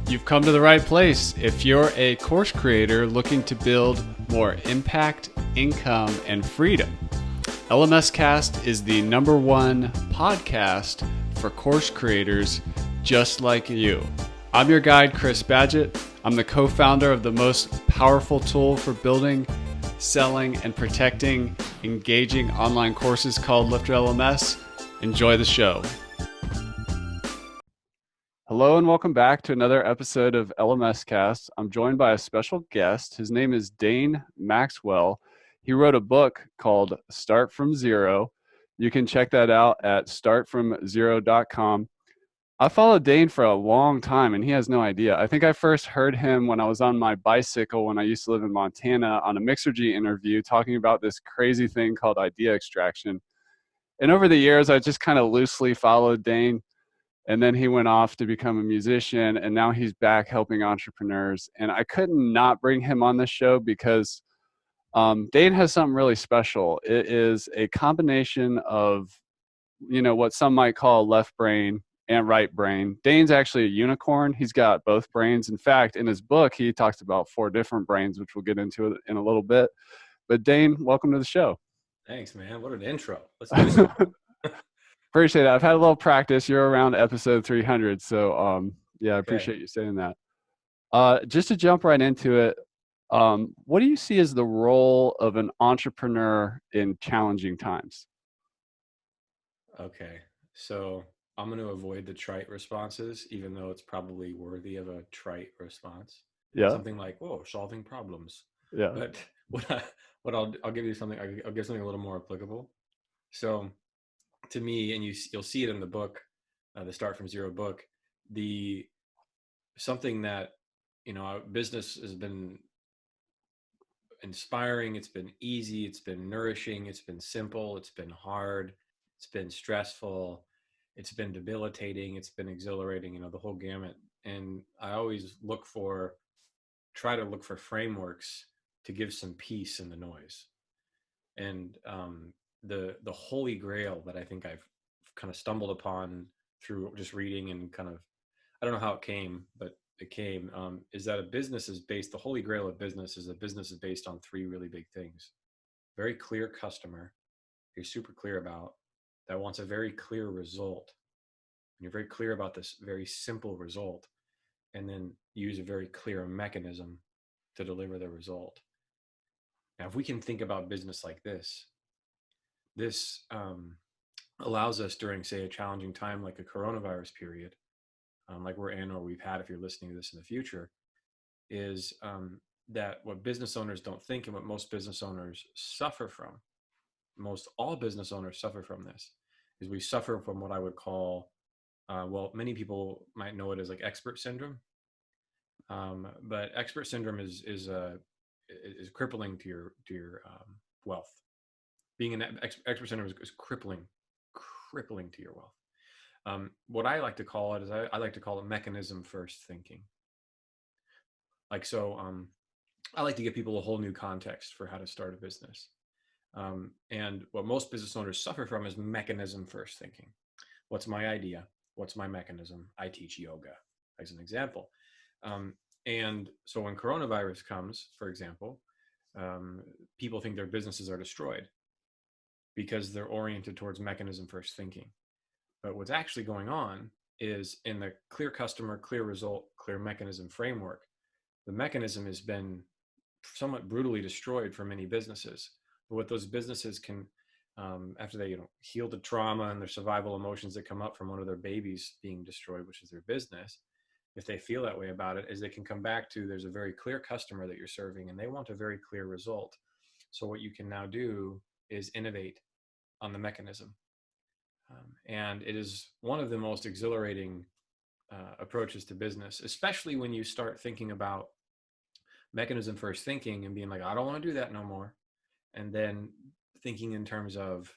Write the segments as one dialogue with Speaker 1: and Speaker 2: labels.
Speaker 1: You've come to the right place. If you're a course creator looking to build more impact, income, and freedom, LMScast is the #1 podcast for course creators just like you. I'm your guide, Chris Badgett. I'm the co-founder of the most powerful tool for building, selling, and protecting engaging online courses called LifterLMS. Enjoy the show. Hello and welcome back to another episode of LMScast. I'm joined by a special guest. His name is Dane Maxwell. He wrote a book called Start From Zero. You can check that out at startfromzero.com. I followed Dane for a long time and he has no idea. I think I first heard him when I was on my bicycle when I used to live in Montana on a Mixergy interview talking about this crazy thing called idea extraction. And over the years, I just kind of loosely followed Dane. And then he went off to become a musician, and now he's back helping entrepreneurs. And I couldn't not bring him on this show because Dane has something really special. It is a combination of, what some might call left brain and right brain. Dane's actually a unicorn. He's got both brains. In fact, in his book, he talks about 4 different brains, which we'll get into in a little bit. But Dane, welcome to the show.
Speaker 2: Thanks, man. What an intro. Let's do this.
Speaker 1: Appreciate it. I've had a little practice. You're around episode 300. So, I appreciate you saying that. Just to jump right into it, what do you see as the role of an entrepreneur in challenging times?
Speaker 2: Okay. So I'm going to avoid the trite responses, even though it's probably worthy of a trite response.
Speaker 1: Yeah.
Speaker 2: Something like, "Whoa, solving problems."
Speaker 1: Yeah.
Speaker 2: But I'll give you something. I'll give something a little more applicable. So, to me, and you'll see it in the book, the Start From Zero book, something that, business has been inspiring, it's been easy, it's been nourishing, it's been simple, it's been hard, it's been stressful, it's been debilitating, it's been exhilarating, the whole gamut. And I always try to look for frameworks to give some peace in the noise. And the holy grail that I think I've kind of stumbled upon through just reading and kind of, I don't know how it came, but it came, is that the holy grail of business is based on 3 really big things. Very clear customer, you're super clear about, that wants a very clear result. And you're very clear about this very simple result. And then use a very clear mechanism to deliver the result. Now, if we can think about business like this allows us during, say, a challenging time like a coronavirus period, like we're in or we've had if you're listening to this in the future, is that what business owners don't think and what most business owners suffer from, all business owners suffer from this, is we suffer from what I would call, many people might know it as like expert syndrome. But expert syndrome is crippling to your wealth. Being an expert syndrome is crippling to your wealth. What I like to call it is I like to call it mechanism first thinking. I like to give people a whole new context for how to start a business. And what most business owners suffer from is mechanism first thinking. What's my idea? What's my mechanism? I teach yoga, as an example. And so when coronavirus comes, for example, people think their businesses are destroyed because they're oriented towards mechanism first thinking. But what's actually going on is in the clear customer, clear result, clear mechanism framework, the mechanism has been somewhat brutally destroyed for many businesses. But what those businesses can, after they heal the trauma and their survival emotions that come up from one of their babies being destroyed, which is their business, if they feel that way about it, is they can come back to, there's a very clear customer that you're serving and they want a very clear result. So what you can now do is innovate on the mechanism. And it is one of the most exhilarating approaches to business, especially when you start thinking about mechanism first thinking and being like, I don't want to do that no more. And then thinking in terms of,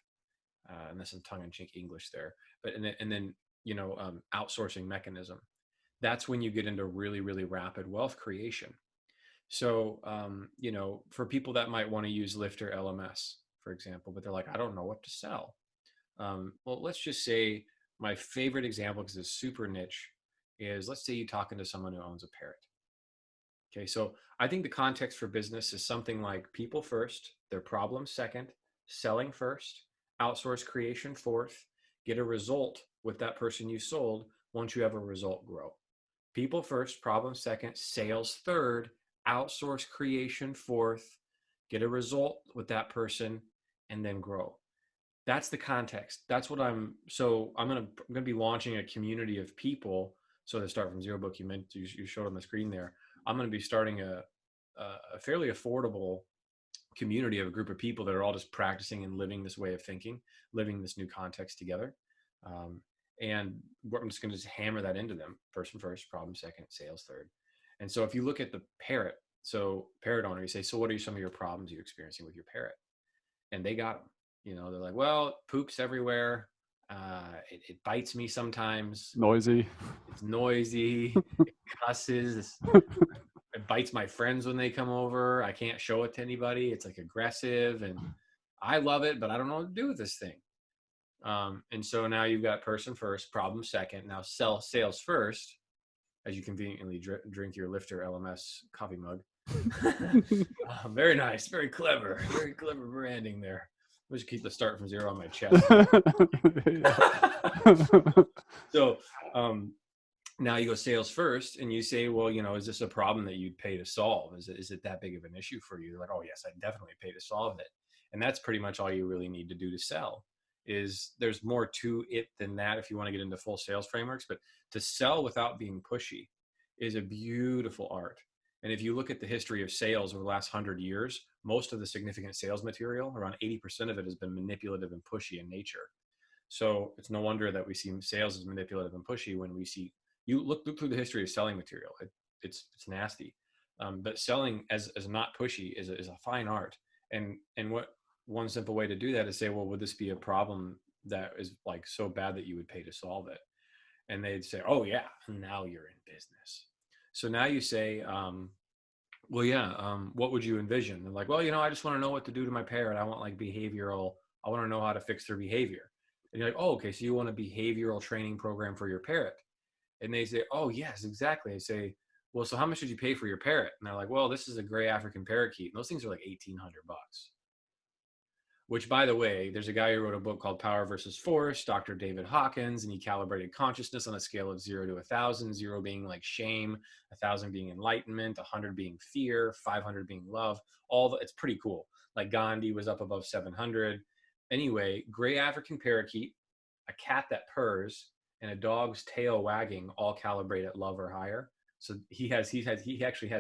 Speaker 2: and that's some tongue-in-cheek English there, but and then outsourcing mechanism. That's when you get into really, really rapid wealth creation. So, for people that might want to use LifterLMS, for example, but they're like, I don't know what to sell. Well, let's just say my favorite example, because it's super niche, is, let's say you're talking to someone who owns a parrot. Okay, so I think the context for business is something like people first, their problem second, selling first, outsource creation fourth, get a result with that person you sold. Once you have a result, grow. People first, problem second, sales third, outsource creation fourth, get a result with that person, and then grow. That's the context. That's what I'm gonna be launching a community of people. So the Start from Zero book you showed on the screen there. I'm going to be starting a fairly affordable community of a group of people that are all just practicing and living this way of thinking, living this new context together. And I'm just going to just hammer that into them. Person first, problem second, sales third. And so if you look at the parrot, so parrot owner, you say, so what are some of your problems you're experiencing with your parrot? And they got them. You know, they're like, well, it poops everywhere. It bites me sometimes.
Speaker 1: Noisy.
Speaker 2: It's noisy. It cusses. It bites my friends when they come over. I can't show it to anybody. It's like aggressive, and I love it, but I don't know what to do with this thing. And so now you've got person first, problem second. Now sales first, as you conveniently drink your LifterLMS coffee mug. Very nice, very clever branding there. I should keep the Start from Zero on my chest. So now you go sales first, and you say, well, you know, is this a problem that you'd pay to solve? Is it that big of an issue for you? They're like, oh yes, I'd definitely pay to solve it. And that's pretty much all you really need to do to sell. Is there's more to it than that if you want to get into full sales frameworks, but to sell without being pushy is a beautiful art. And if you look at the history of sales over the last 100 years, most of the significant sales material, around 80% of it, has been manipulative and pushy in nature. So it's no wonder that we see sales as manipulative and pushy when we see, you look through the history of selling material. It's nasty. But selling as not pushy is a fine art. And what one simple way to do that is say, well, would this be a problem that is like so bad that you would pay to solve it? And they'd say, oh yeah, now you're in business. So now you say, well, yeah, what would you envision? They're like, well, you know, I just want to know what to do to my parrot. I want like behavioral, I want to know how to fix their behavior. And you're like, oh, okay, so you want a behavioral training program for your parrot. And they say, oh, yes, exactly. I say, well, so how much did you pay for your parrot? And they're like, well, this is a gray African parakeet. And those things are like $1,800. Which, by the way, there's a guy who wrote a book called Power versus Force, Dr. David Hawkins, and he calibrated consciousness on a scale of 0 to 1,000, 0 being like shame, 1,000 being enlightenment, 100 being fear, 500 being love. It's pretty cool. Like Gandhi was up above 700. Anyway, gray African parakeet, a cat that purrs, and a dog's tail wagging all calibrate at love or higher. So he actually has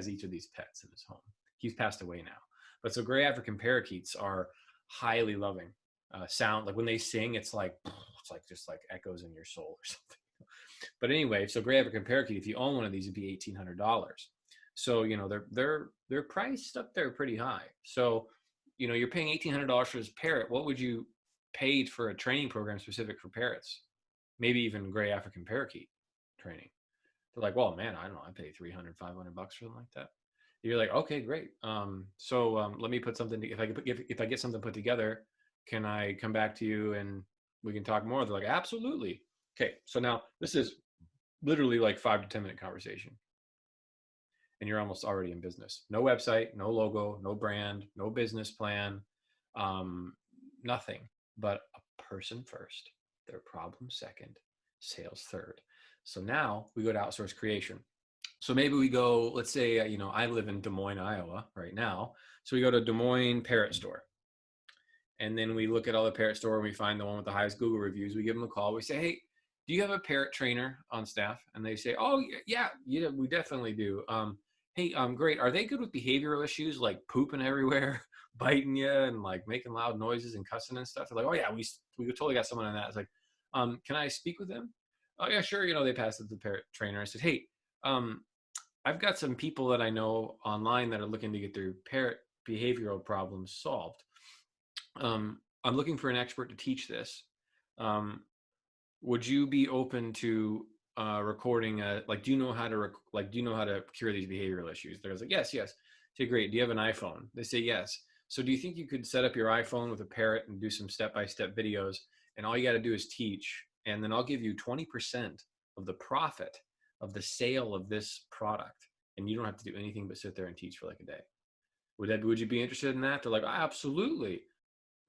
Speaker 2: each of these pets in his home. He's passed away now. But so gray African parakeets are highly loving. Sound like when they sing, it's like just like echoes in your soul or something. But anyway, so gray African parakeet, if you own one of these, it'd be $1,800. So you know they're priced up there pretty high. So you know you're paying $1,800 for this parrot. What would you pay for a training program specific for parrots? Maybe even gray African parakeet training. They're like, well, man, I don't know, I pay $300, $500 for something like that. You're like, okay, great. So let me put something. If I get something put together, can I come back to you and we can talk more? They're like, absolutely. Okay. So now this is literally like 5 to 10 minute conversation, and you're almost already in business. No website, no logo, no brand, no business plan, nothing. But a person first, their problem second, sales third. So now we go to outsource creation. So maybe we go, let's say, you know, I live in Des Moines, Iowa right now. So we go to Des Moines Parrot Store. And then we look at all the parrot store and we find the one with the highest Google reviews. We give them a call. We say, hey, do you have a parrot trainer on staff? And they say, oh, yeah, we definitely do. Hey, great. Are they good with behavioral issues like pooping everywhere, biting you, and like making loud noises and cussing and stuff? They're like, oh, yeah, we totally got someone on that. It's like, can I speak with them? Oh, yeah, sure. You know, they passed it to the parrot trainer. I said, hey, I've got some people that I know online that are looking to get their parrot behavioral problems solved. I'm looking for an expert to teach this. Would you be open to recording do you know how to cure these behavioral issues? They're like, yes. Say, great. Do you have an iPhone? They say, yes. So do you think you could set up your iPhone with a parrot and do some step-by-step videos? And all you got to do is teach. And then I'll give you 20% of the profit of the sale of this product, and you don't have to do anything but sit there and teach for like a day. Would you be interested in that? They're like, absolutely.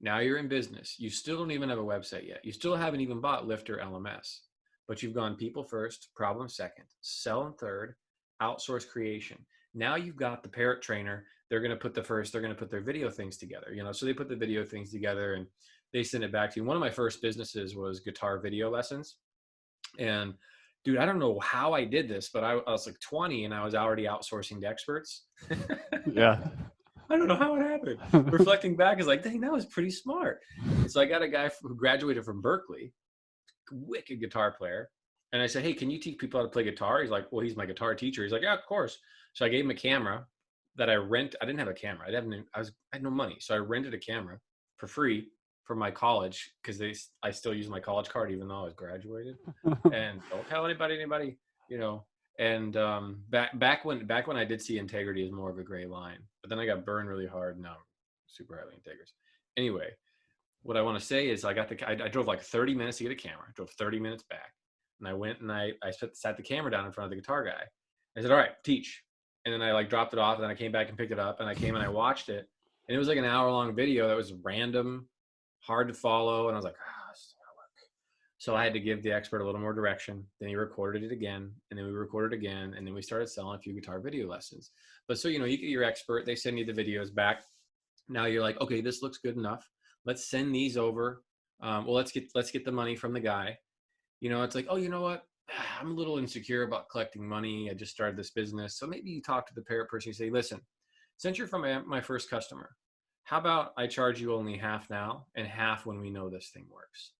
Speaker 2: Now you're in business. You still don't even have a website yet. You still haven't even bought LifterLMS, but you've gone people first, problem second, sell third, outsource creation. Now you've got the parrot trainer. They're going to put their video things together, so they put the video things together and they send it back to you. One of my first businesses was guitar video lessons. And dude, I don't know how I did this, but I was like 20 and I was already outsourcing to experts.
Speaker 1: Yeah.
Speaker 2: I don't know how it happened. Reflecting back is like, dang, that was pretty smart. And so I got a guy who graduated from Berkeley, wicked guitar player. And I said, hey, can you teach people how to play guitar? He's like, well, he's my guitar teacher. He's like, yeah, of course. So I gave him a camera that I didn't have a camera. I had no money. So I rented a camera for free from my college because I still use my college card, even though I was graduated. And don't tell anybody, And back when I did see integrity as more of a gray line, but then I got burned really hard. Now I'm super highly integrous. Anyway, what I want to say is I drove like 30 minutes to get a camera. I drove 30 minutes back, and I went and I sat the camera down in front of the guitar guy. I said, all right, teach. And then I like dropped it off, and then I came back and picked it up, and I came and I watched it, and it was like an hour-long video that was random, hard to follow, and I was like, this is gonna work. So I had to give the expert a little more direction. Then he recorded it again, and then we recorded again, and then we started selling a few guitar video lessons. But so you get your expert, they send you the videos back. Now you're like, okay, this looks good enough. Let's send these over. Let's get the money from the guy. It's like, oh, you know what? I'm a little insecure about collecting money. I just started this business. So maybe you talk to the parrot person. You say, listen, since you're from my first customer, how about I charge you only half now and half when we know this thing works?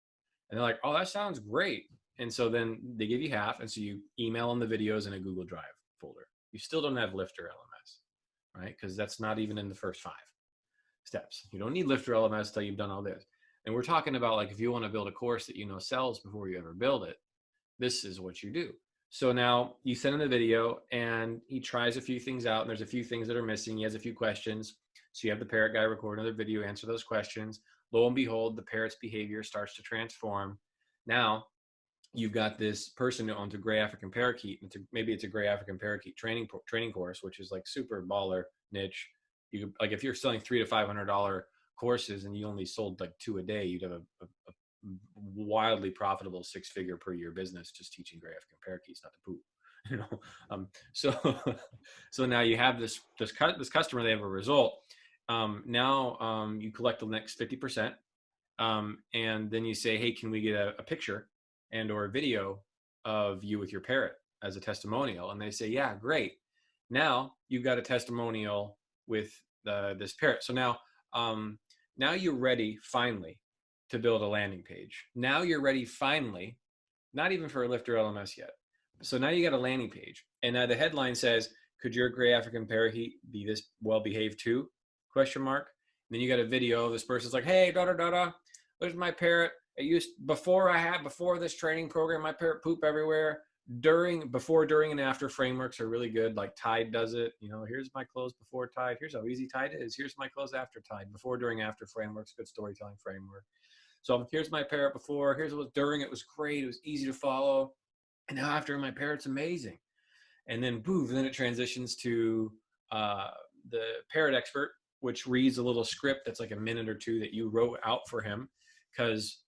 Speaker 2: And they're like, oh, that sounds great. And so then they give you half. And so you email them the videos in a Google Drive folder. You still don't have LifterLMS, right? Because that's not even in the first 5 steps. You don't need LifterLMS until you've done all this. And we're talking about like, if you want to build a course that sells before you ever build it, this is what you do. So now you send him the video and he tries a few things out, and there's a few things that are missing. He has a few questions. So you have the parrot guy record another video, answer those questions. Lo and behold, the parrot's behavior starts to transform. Now you've got this person who owns a gray African parakeet. Maybe it's a gray African parakeet training course, which is like super baller niche. You like, if you're selling $300 to $500 courses and you only sold like 2 a day, you'd have a wildly profitable 6-figure per year business just teaching gray African parakeets not to poop. So now you have this customer, they have a result. Now you collect the next 50%, and then you say, hey, can we get a picture and or a video of you with your parrot as a testimonial? And they say, yeah, great. Now you've got a testimonial with this parrot. So now you're ready finally to build a landing page. Now you're ready finally, not even for a LifterLMS yet. So now you got a landing page, and now the headline says, could your gray African parakeet be this well-behaved too? ? And then you got a video. This person's like, hey, there's my parrot. Before this training program, my parrot poop everywhere. Before, during, and after frameworks are really good. Like Tide does it. Here's my clothes before Tide. Here's how easy Tide is. Here's my clothes after Tide. Before, during, after frameworks, good storytelling framework. So here's my parrot before. Here's what during. It was great. It was easy to follow. And now after, my parrot's amazing. And then then it transitions to the parrot expert, which reads a little script that's like a minute or 2 that you wrote out for him. Because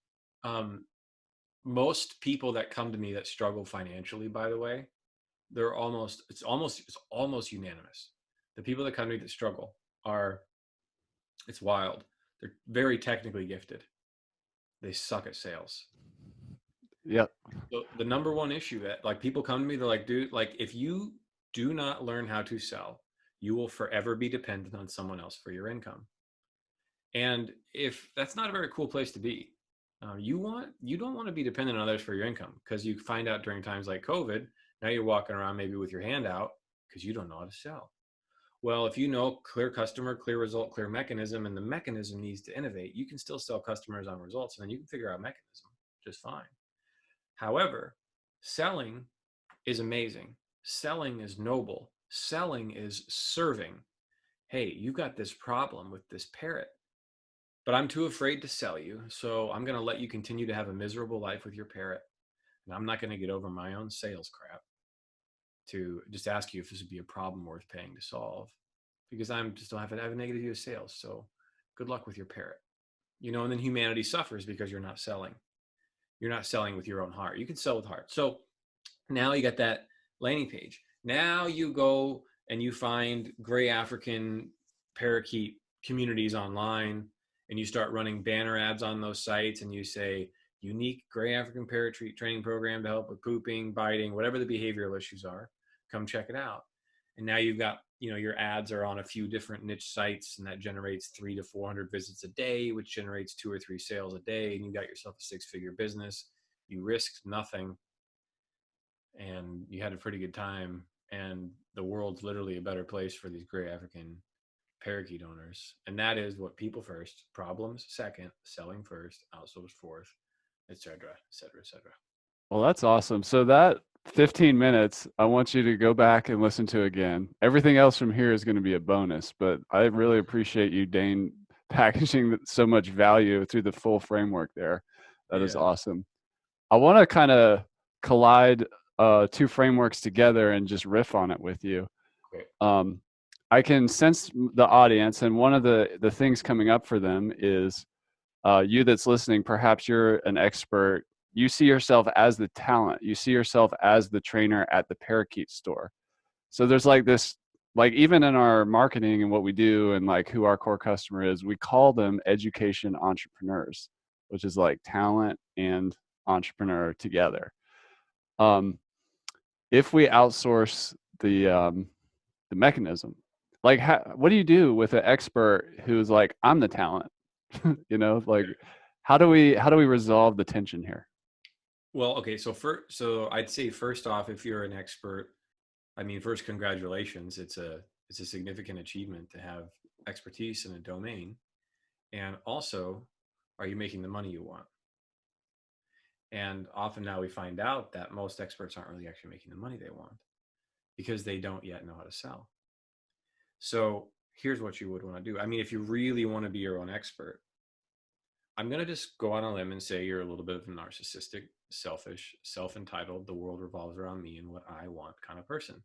Speaker 2: most people that come to me that struggle financially, by the way, it's almost unanimous. The people that come to me that struggle it's wild. They're very technically gifted. They suck at sales.
Speaker 1: Yep.
Speaker 2: So the number one issue that like people come to me, they're like, dude, like if you do not learn how to sell, you will forever be dependent on someone else for your income. And if that's not a very cool place to be, you don't want to be dependent on others for your income, because you find out during times like COVID, now you're walking around maybe with your hand out because you don't know how to sell. Well, if you know clear customer, clear result, clear mechanism, and the mechanism needs to innovate, you can still sell customers on results, and then you can figure out mechanism just fine. However, selling is amazing. Selling is noble. Selling is serving. Hey, you've got this problem with this parrot, but I'm too afraid to sell you, so I'm going to let you continue to have a miserable life with your parrot, and I'm not going to get over my own sales crap. to just ask you if this would be a problem worth paying to solve, because I'm just don't have, I have a negative view of sales. So good luck with your parrot, and then humanity suffers because you're not selling. You're not selling with your own heart. You can sell with heart. So now you got that landing page. Now you go and you find gray African parakeet communities online, and you start running banner ads on those sites, and you say, unique gray African parakeet training program to help with pooping, biting, whatever the behavioral issues are. Come check it out. And now you've got, your ads are on a few different niche sites, and that generates 300 to 400 visits a day, which generates 2 or 3 sales a day. And you got yourself a 6-figure business. You risked nothing, and you had a pretty good time. And the world's literally a better place for these gray African parakeet owners. And that is what people first, problems second, selling first, outsource fourth, et cetera, et cetera, et cetera.
Speaker 1: Well, that's awesome. So that 15 minutes, I want you to go back and listen to again. Everything else from here is going to be a bonus, but I really appreciate you, Dane, packaging so much value through the full framework there. That is awesome. I want to kind of collide 2 frameworks together and just riff on it with you.
Speaker 2: Great.
Speaker 1: I can sense the audience, and one of the things coming up for them is you that's listening, perhaps you're an expert. You see yourself as the talent. You see yourself as the trainer at the parakeet store. So there's like this, like even in our marketing and what we do and like who our core customer is, we call them education entrepreneurs, which is like talent and entrepreneur together. If we outsource the mechanism, like what do you do with an expert who's like, I'm the talent? Like how do we resolve the tension here?
Speaker 2: Well, okay, so I'd say first off, if you're an expert, first, congratulations. It's a significant achievement to have expertise in a domain. And also, are you making the money you want? And often now we find out that most experts aren't really actually making the money they want because they don't yet know how to sell. So here's what you would want to do. If you really want to be your own expert, I'm going to just go on a limb and say you're a little bit of a narcissistic, selfish, self-entitled, the world revolves around me and what I want kind of person.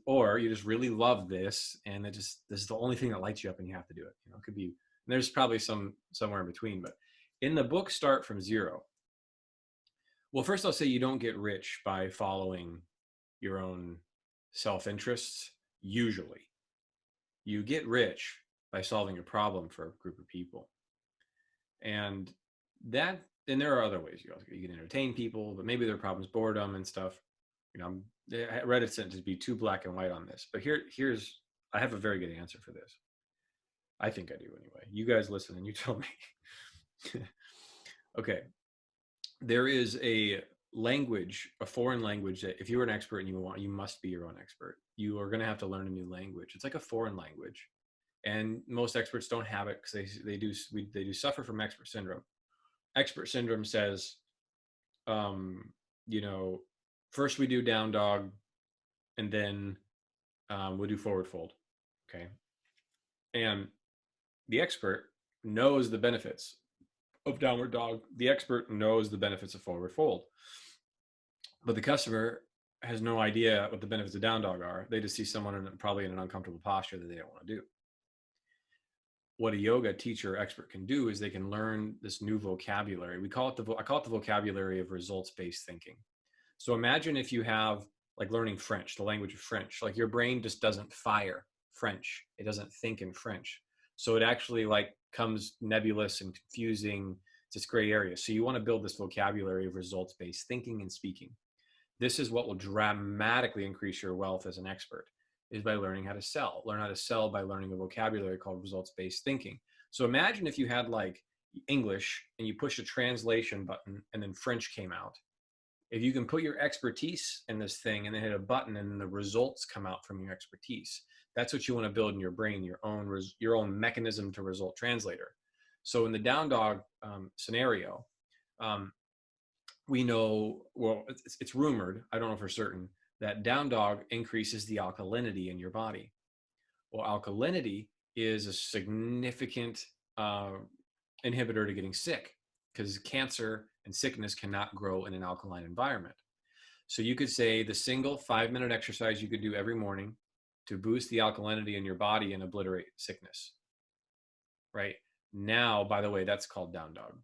Speaker 2: Or you just really love this, and this is the only thing that lights you up and you have to do it. It could be, there's probably somewhere in between, but in the book, Start from Zero. Well, first I'll say you don't get rich by following your own self-interests. Usually you get rich by solving a problem for a group of people. And there are other ways. You can entertain people, but maybe their problem's boredom and stuff. I reticent to be too black and white on this, but I have a very good answer for this. I think I do anyway. You guys listen and you tell me. Okay. There is a language, a foreign language that if you're an expert and you must be your own expert. You are going to have to learn a new language. It's like a foreign language. And most experts don't have it because they do suffer from expert syndrome. Expert syndrome says, first we do down dog, and then we'll do forward fold. Okay. And the expert knows the benefits of downward dog. The expert knows the benefits of forward fold. But the customer has no idea what the benefits of down dog are. They just see someone probably in an uncomfortable posture that they don't want to do. What a yoga teacher expert can do is they can learn this new vocabulary. I call it the vocabulary of results-based thinking. So imagine if you have like learning French, the language of French, like your brain just doesn't fire French. It doesn't think in French. So it actually like comes nebulous and confusing. It's this gray area. So you want to build this vocabulary of results-based thinking and speaking. This is what will dramatically increase your wealth as an expert, is by learning how to sell. Learn how to sell by learning a vocabulary called results-based thinking. So imagine if you had like English and you push a translation button and then French came out. If you can put your expertise in this thing and then hit a button and then the results come out from your expertise, that's what you want to build in your brain, your own mechanism to result translator. So in the down dog scenario, we know, well, it's rumored, I don't know for certain, that down dog increases the alkalinity in your body. Well, alkalinity is a significant inhibitor to getting sick, because cancer and sickness cannot grow in an alkaline environment. So you could say the single 5-minute exercise you could do every morning to boost the alkalinity in your body and obliterate sickness. Right? Now, by the way, that's called down dog.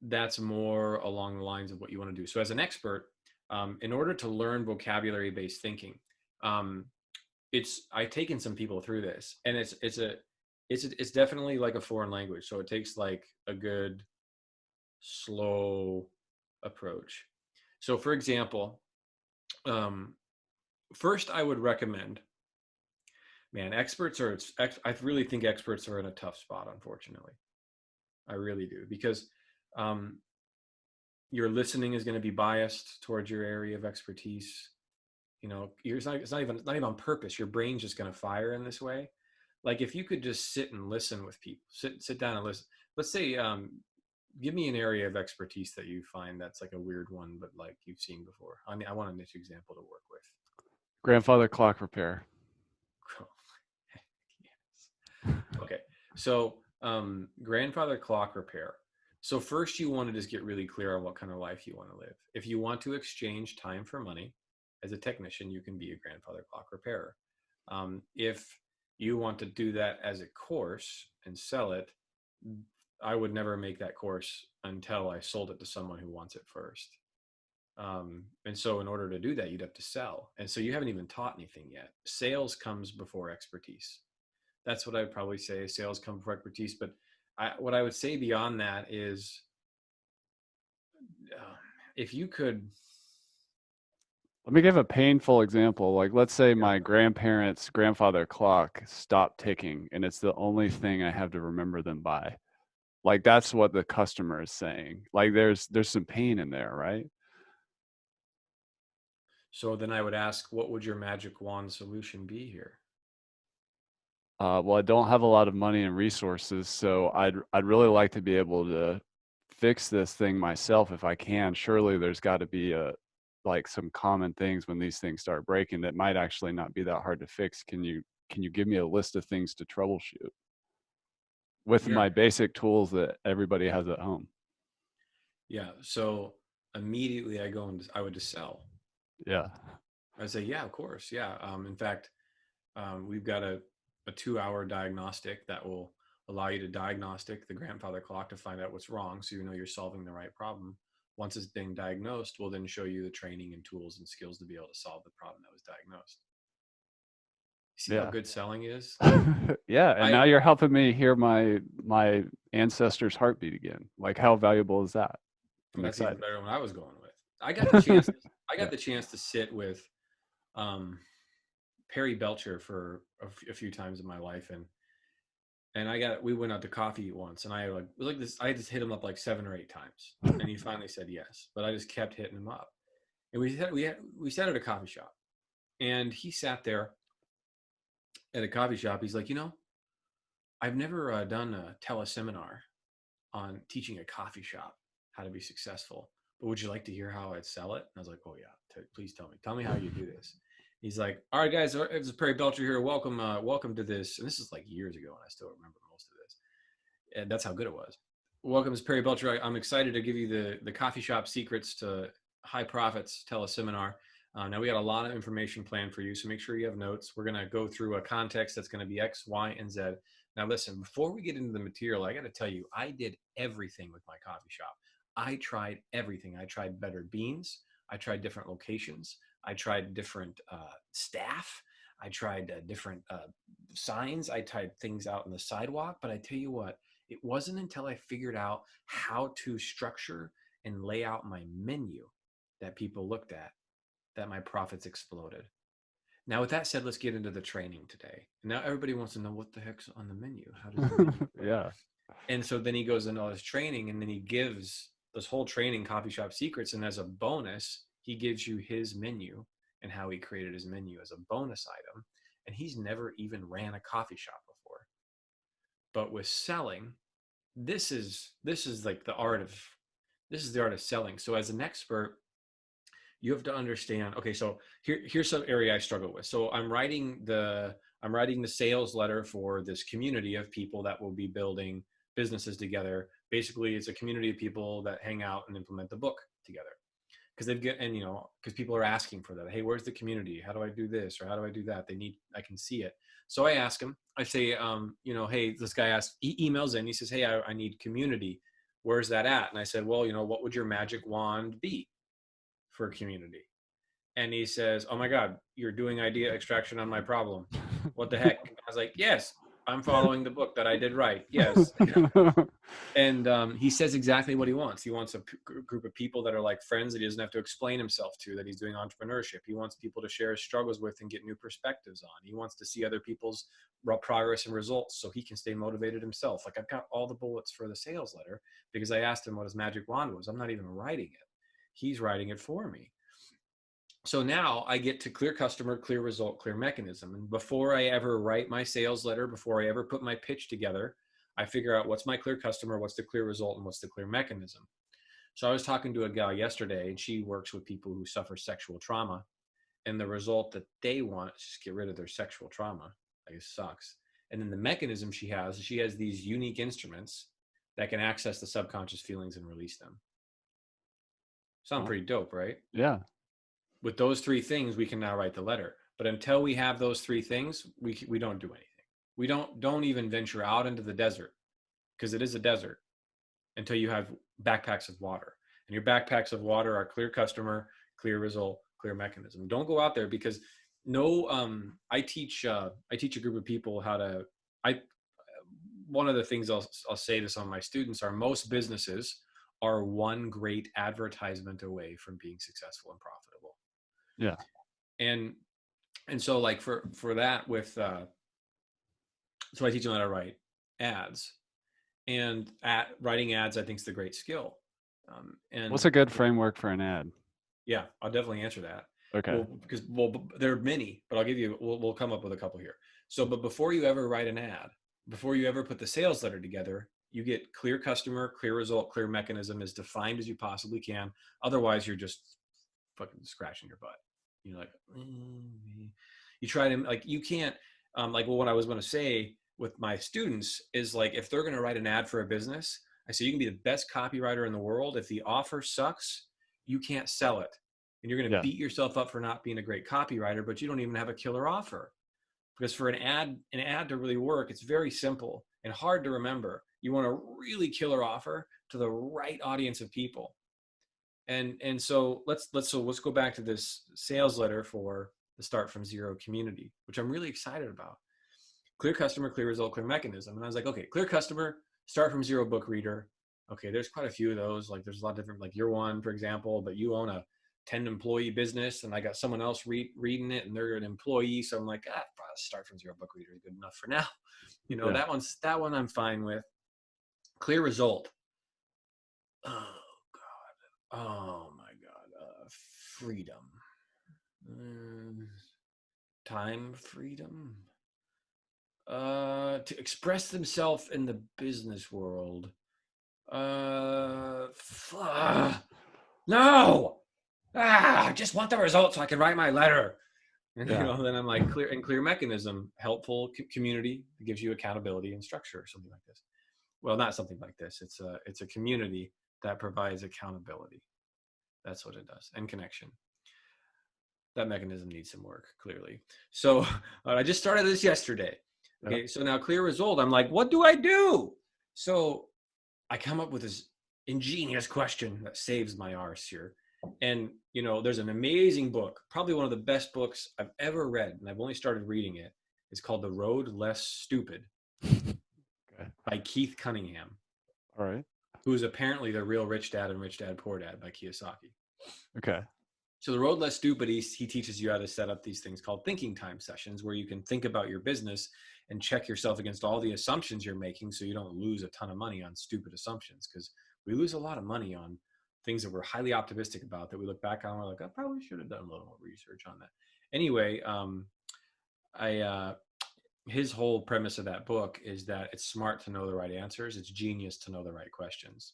Speaker 2: That's more along the lines of what you want to do. So as an expert, in order to learn vocabulary-based thinking, I've taken some people through this, and it's definitely like a foreign language. So it takes like a good slow approach. So for example, first I would recommend, man, I really think experts are in a tough spot, unfortunately. I really do, because your listening is going to be biased towards your area of expertise. You know, it's not even on purpose. Your brain's just going to fire in this way. Like if you could just sit and listen with people, sit down and listen. Let's say, give me an area of expertise that you find that's like a weird one, but like you've seen before. I want a niche example to work with.
Speaker 1: Grandfather clock repair.
Speaker 2: Yes. Okay. So, grandfather clock repair. So first you want to just get really clear on what kind of life you want to live. If you want to exchange time for money as a technician, you can be a grandfather clock repairer. If you want to do that as a course and sell it, I would never make that course until I sold it to someone who wants it first. And so in order to do that, you'd have to sell. And so you haven't even taught anything yet. Sales comes before expertise. That's what I'd probably say. Sales come before expertise. But what I would say beyond that is, if you could.
Speaker 1: Let me give a painful example. Like, let's say my grandparents' grandfather clock stopped ticking, and it's the only thing I have to remember them by. Like, that's what the customer is saying. Like, there's some pain in there, right?
Speaker 2: So then I would ask, what would your magic wand solution be here?
Speaker 1: Well, I don't have a lot of money and resources, so I'd really like to be able to fix this thing myself if I can. Surely there's got to be like some common things when these things start breaking that might actually not be that hard to fix. Can you give me a list of things to troubleshoot with
Speaker 2: Yeah.
Speaker 1: my basic tools that everybody has at home?
Speaker 2: Yeah. So immediately I would just sell.
Speaker 1: Yeah.
Speaker 2: I'd say, yeah, of course. Yeah. In fact, we've got a 2-hour diagnostic that will allow you to diagnostic the grandfather clock to find out what's wrong. So you know you're solving the right problem. Once it's been diagnosed, we'll then show you the training and tools and skills to be able to solve the problem that was diagnosed. See how
Speaker 1: Yeah.
Speaker 2: good selling is? Like,
Speaker 1: Yeah, and
Speaker 2: I
Speaker 1: now you're helping me hear my ancestors' heartbeat again. Like, how valuable is that? I'm
Speaker 2: that's even
Speaker 1: excited.
Speaker 2: better than what I was going with. I got the chance. I
Speaker 1: Yeah.
Speaker 2: got the chance to sit with Perry Belcher for a few times in my life, and we went out to coffee once, and I like it was like this. I just hit him up like 7 or 8 times, and he finally said yes. But I just kept hitting him up, and we sat at a coffee shop, and he sat there at a coffee shop. He's like, I've never done a teleseminar on teaching a coffee shop how to be successful, but would you like to hear how I'd sell it? And I was like, oh yeah, please tell me how you do this. He's like, all right, guys, this is Perry Belcher here. Welcome to this. And this is like years ago, and I still remember most of this. And that's how good it was. Welcome, this is Perry Belcher. I'm excited to give you the coffee shop secrets to high profits teleseminar. Now we got a lot of information planned for you, so make sure you have notes. We're going to go through a context that's going to be X, Y, and Z. Now listen, before we get into the material, I got to tell you, I did everything with my coffee shop. I tried everything. I tried better beans. I tried different locations. I tried different staff. I tried different signs. I tried things out on the sidewalk. But I tell you what, it wasn't until I figured out how to structure and lay out my menu that people looked at that my profits exploded. Now, with that said, let's get into the training today. Now, everybody wants to know what the heck's on the menu. How does the menu work?
Speaker 1: Yeah.
Speaker 2: And so then he goes into all his training, and then he gives this whole training, Coffee Shop Secrets. And as a bonus, he gives you his menu and how he created his menu as a bonus item. And he's never even ran a coffee shop before. But with selling, this is like the art of selling. So as an expert, you have to understand, okay, so here's some area I struggle with. So I'm writing the sales letter for this community of people that will be building businesses together. Basically, it's a community of people that hang out and implement the book together. because they've get, and because people are asking for that. Hey, where's the community? How do I do this or how do I do that? I can see it. So I ask him. I say, hey, this guy asks. He emails in. He says, hey, I need community. Where's that at? And I said, well, what would your magic wand be for community? And he says, oh my God, you're doing idea extraction on my problem. What the heck? I was like, yes, I'm following the book that I did right. Yes. And he says exactly what he wants. He wants a group of people that are like friends that he doesn't have to explain himself to, that he's doing entrepreneurship. He wants people to share his struggles with and get new perspectives on. He wants to see other people's progress and results so he can stay motivated himself. Like, I've got all the bullets for the sales letter because I asked him what his magic wand was. I'm not even writing it. He's writing it for me. So now I get to clear customer, clear result, clear mechanism. And before I ever write my sales letter, before I ever put my pitch together, I figure out what's my clear customer, what's the clear result, and what's the clear mechanism. So I was talking to a gal yesterday, and she works with people who suffer sexual trauma. And the result that they want is just get rid of their sexual trauma. Like, it sucks. And then the mechanism she has these unique instruments that can access the subconscious feelings and release them. Sound pretty dope, right?
Speaker 1: Yeah.
Speaker 2: With those three things, we can now write the letter. But until we have those three things, we don't do anything. We don't even venture out into the desert, because it is a desert, until you have backpacks of water. And your backpacks of water are clear customer, clear result, clear mechanism. Don't go out there, because I teach a group of people how to. One of the things I'll say to some of my students are, most businesses are one great advertisement away from being successful and profitable.
Speaker 1: Yeah.
Speaker 2: And so, like, for that, with so I teach them how to write ads, and writing ads, I think, is the great skill. And
Speaker 1: what's a good framework for an ad?
Speaker 2: Yeah, I'll definitely answer that.
Speaker 1: Okay.
Speaker 2: Because there are many, but I'll give you. We'll come up with a couple here. So, but before you ever write an ad, before you ever put the sales letter together, you get clear customer, clear result, clear mechanism, as defined as you possibly can. Otherwise, you're just fucking scratching your butt. You're like, you try to, like, you can't, what I was going to say with my students is, like, if they're going to write an ad for a business, I say, you can be the best copywriter in the world. If the offer sucks, you can't sell it. And you're going to beat yourself up for not being a great copywriter, but you don't even have a killer offer. Because for an ad to really work, it's very simple and hard to remember. You want a really killer offer to the right audience of people. And so let's go back to this sales letter for the Start from Zero community, which I'm really excited about. Clear customer, clear result, clear mechanism. And I was like, okay, clear customer, Start from Zero book reader. Okay, there's quite a few of those. Like, there's a lot of different, like, you're one, for example, but you own a 10 employee business, and I got someone else reading it, and they're an employee. So I'm like, Start from Zero book reader is good enough for now. That one I'm fine with. Clear result. Oh my God. Freedom. Time freedom. To express themselves in the business world. No. I just want the result so I can write my letter. And then I'm like, clear mechanism, helpful community that gives you accountability and structure, or something like this. Well, not something like this. It's a community that provides accountability. That's what it does, and connection. That mechanism needs some work, clearly. So I just started this yesterday. Okay, so now clear result. I'm like, what do I do? So I come up with this ingenious question that saves my arse here. And, there's an amazing book, probably one of the best books I've ever read, and I've only started reading it. It's called The Road Less Stupid by Keith Cunningham.
Speaker 1: All right.
Speaker 2: Who's apparently the real Rich Dad and Rich Dad Poor Dad by Kiyosaki.
Speaker 1: Okay.
Speaker 2: So The Road Less Stupid, he teaches you how to set up these things called thinking time sessions, where you can think about your business and check yourself against all the assumptions you're making, so you don't lose a ton of money on stupid assumptions, because we lose a lot of money on things that we're highly optimistic about that we look back on and we're like, I probably should have done a little more research on that. Anyway, his whole premise of that book is that it's smart to know the right answers. It's genius to know the right questions.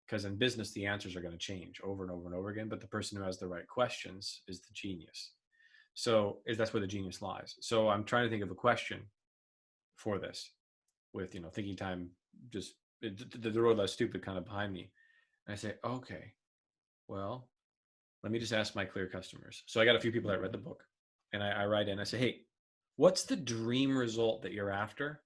Speaker 2: Because in business, the answers are going to change over and over and over again, but the person who has the right questions is the genius. So that's where the genius lies. So I'm trying to think of a question for this with, thinking time, just the Road Less Stupid kind of behind me. And I say, okay, well, let me just ask my clear customers. So I got a few people that read the book, and I write in, I say, hey, what's the dream result that you're after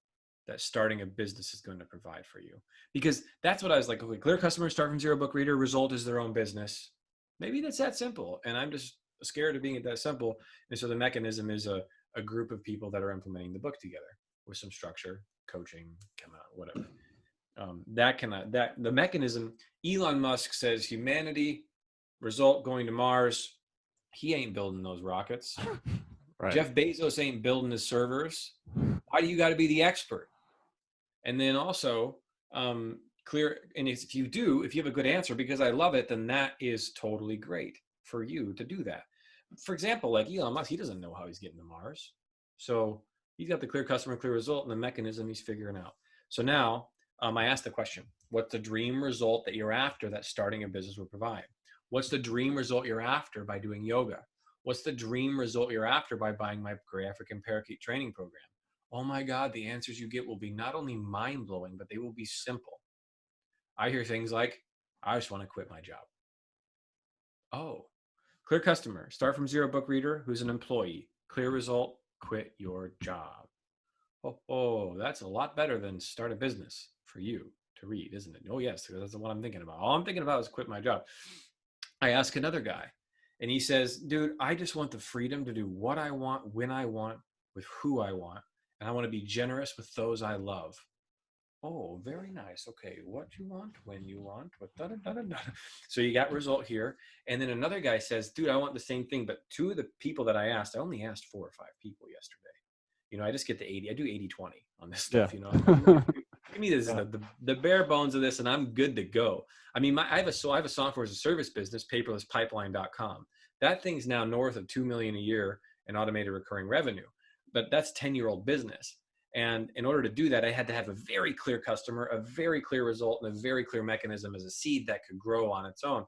Speaker 2: that starting a business is going to provide for you? Because that's what I was like, okay, clear customers start from zero, book reader, result is their own business. Maybe that's that simple. And I'm just scared of being that simple. And so the mechanism is a group of people that are implementing the book together with some structure, coaching, whatever. That the mechanism, Elon Musk says humanity, result going to Mars. He ain't building those rockets.
Speaker 1: Right.
Speaker 2: Jeff Bezos ain't building his servers. Why do you got to be the expert? And then also clear. And if you have a good answer, because I love it, then that is totally great for you to do that. For example, like Elon Musk, he doesn't know how he's getting to Mars. So he's got the clear customer, clear result, and the mechanism he's figuring out. So now I asked the question, what's the dream result that you're after that starting a business will provide? What's the dream result you're after by doing yoga? What's the dream result you're after by buying my Gray African Parakeet training program? Oh my God, the answers you get will be not only mind-blowing, but they will be simple. I hear things like, I just want to quit my job. Oh, clear customer, start from zero, book reader, who's an employee. Clear result, quit your job. Oh, that's a lot better than start a business for you to read, isn't it? Oh yes, because that's what I'm thinking about. All I'm thinking about is quit my job. I ask another guy, and he says, dude, I just want the freedom to do what I want, when I want, with who I want, and I want to be generous with those I love. Oh, very nice. Okay, what you want, when you want, what da da da da da. So you got result here. And then another guy says, dude, I want the same thing, but two of the people that I asked, I only asked 4 or 5 people yesterday. I just get to 80. I do 80-20 on this stuff. Give me this, the bare bones of this, and I'm good to go. I mean, I have a software as a service business, paperlesspipeline.com. That thing's now north of $2 million a year in automated recurring revenue, but that's 10-year-old business. And in order to do that, I had to have a very clear customer, a very clear result, and a very clear mechanism as a seed that could grow on its own.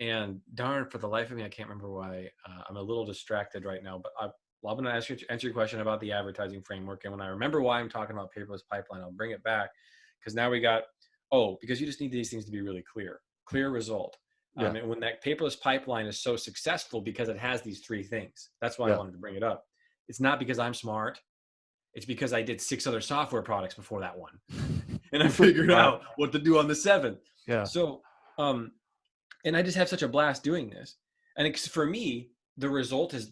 Speaker 2: And darn, for the life of me, I can't remember why. I'm a little distracted right now, but I'm going to answer your question about the advertising framework. And when I remember why I'm talking about paperless pipeline, I'll bring it back, because now we got, because you just need these things to be really clear result.
Speaker 1: Yeah.
Speaker 2: And when that paperless pipeline is so successful because it has these 3 things, that's why I wanted to bring it up. It's not because I'm smart. It's because I did 6 other software products before that one. And I figured out what to do on the 7th.
Speaker 1: Yeah.
Speaker 2: So, and I just have such a blast doing this. And for me, the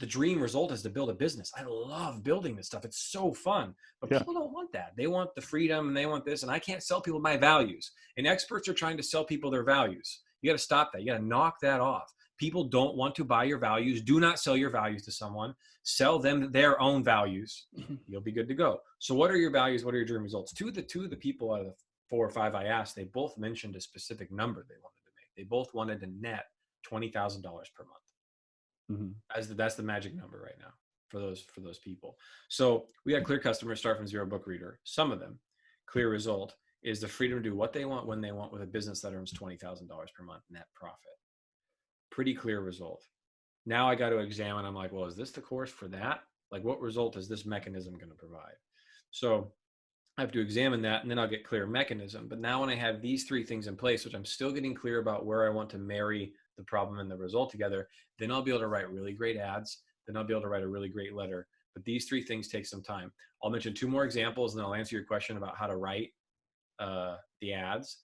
Speaker 2: dream result is to build a business. I love building this stuff. It's so fun, but people don't want that. They want the freedom and they want this, and I can't sell people my values. And experts are trying to sell people their values. You got to stop that. You got to knock that off. People don't want to buy your values. Do not sell your values to someone. Sell them their own values. You'll be good to go. So what are your values? What are your dream results? Two of the people out of the 4 or 5 I asked, they both mentioned a specific number they wanted to make. They both wanted to net $20,000 per month. Mm-hmm. That's the magic number right now for those people. So we got clear customers, start from zero, book reader. Some of them, clear result is the freedom to do what they want when they want with a business that earns $20,000 per month net profit. Pretty clear result. Now I got to examine. I'm like, well, is this the course for that? Like, what result is this mechanism going to provide? So I have to examine that, and then I'll get clear mechanism. But now when I have these 3 things in place, which I'm still getting clear about where I want to marry the problem and the result together, then I'll be able to write really great ads. Then I'll be able to write a really great letter. But these 3 things take some time. I'll mention 2 more examples, and then I'll answer your question about how to write the ads.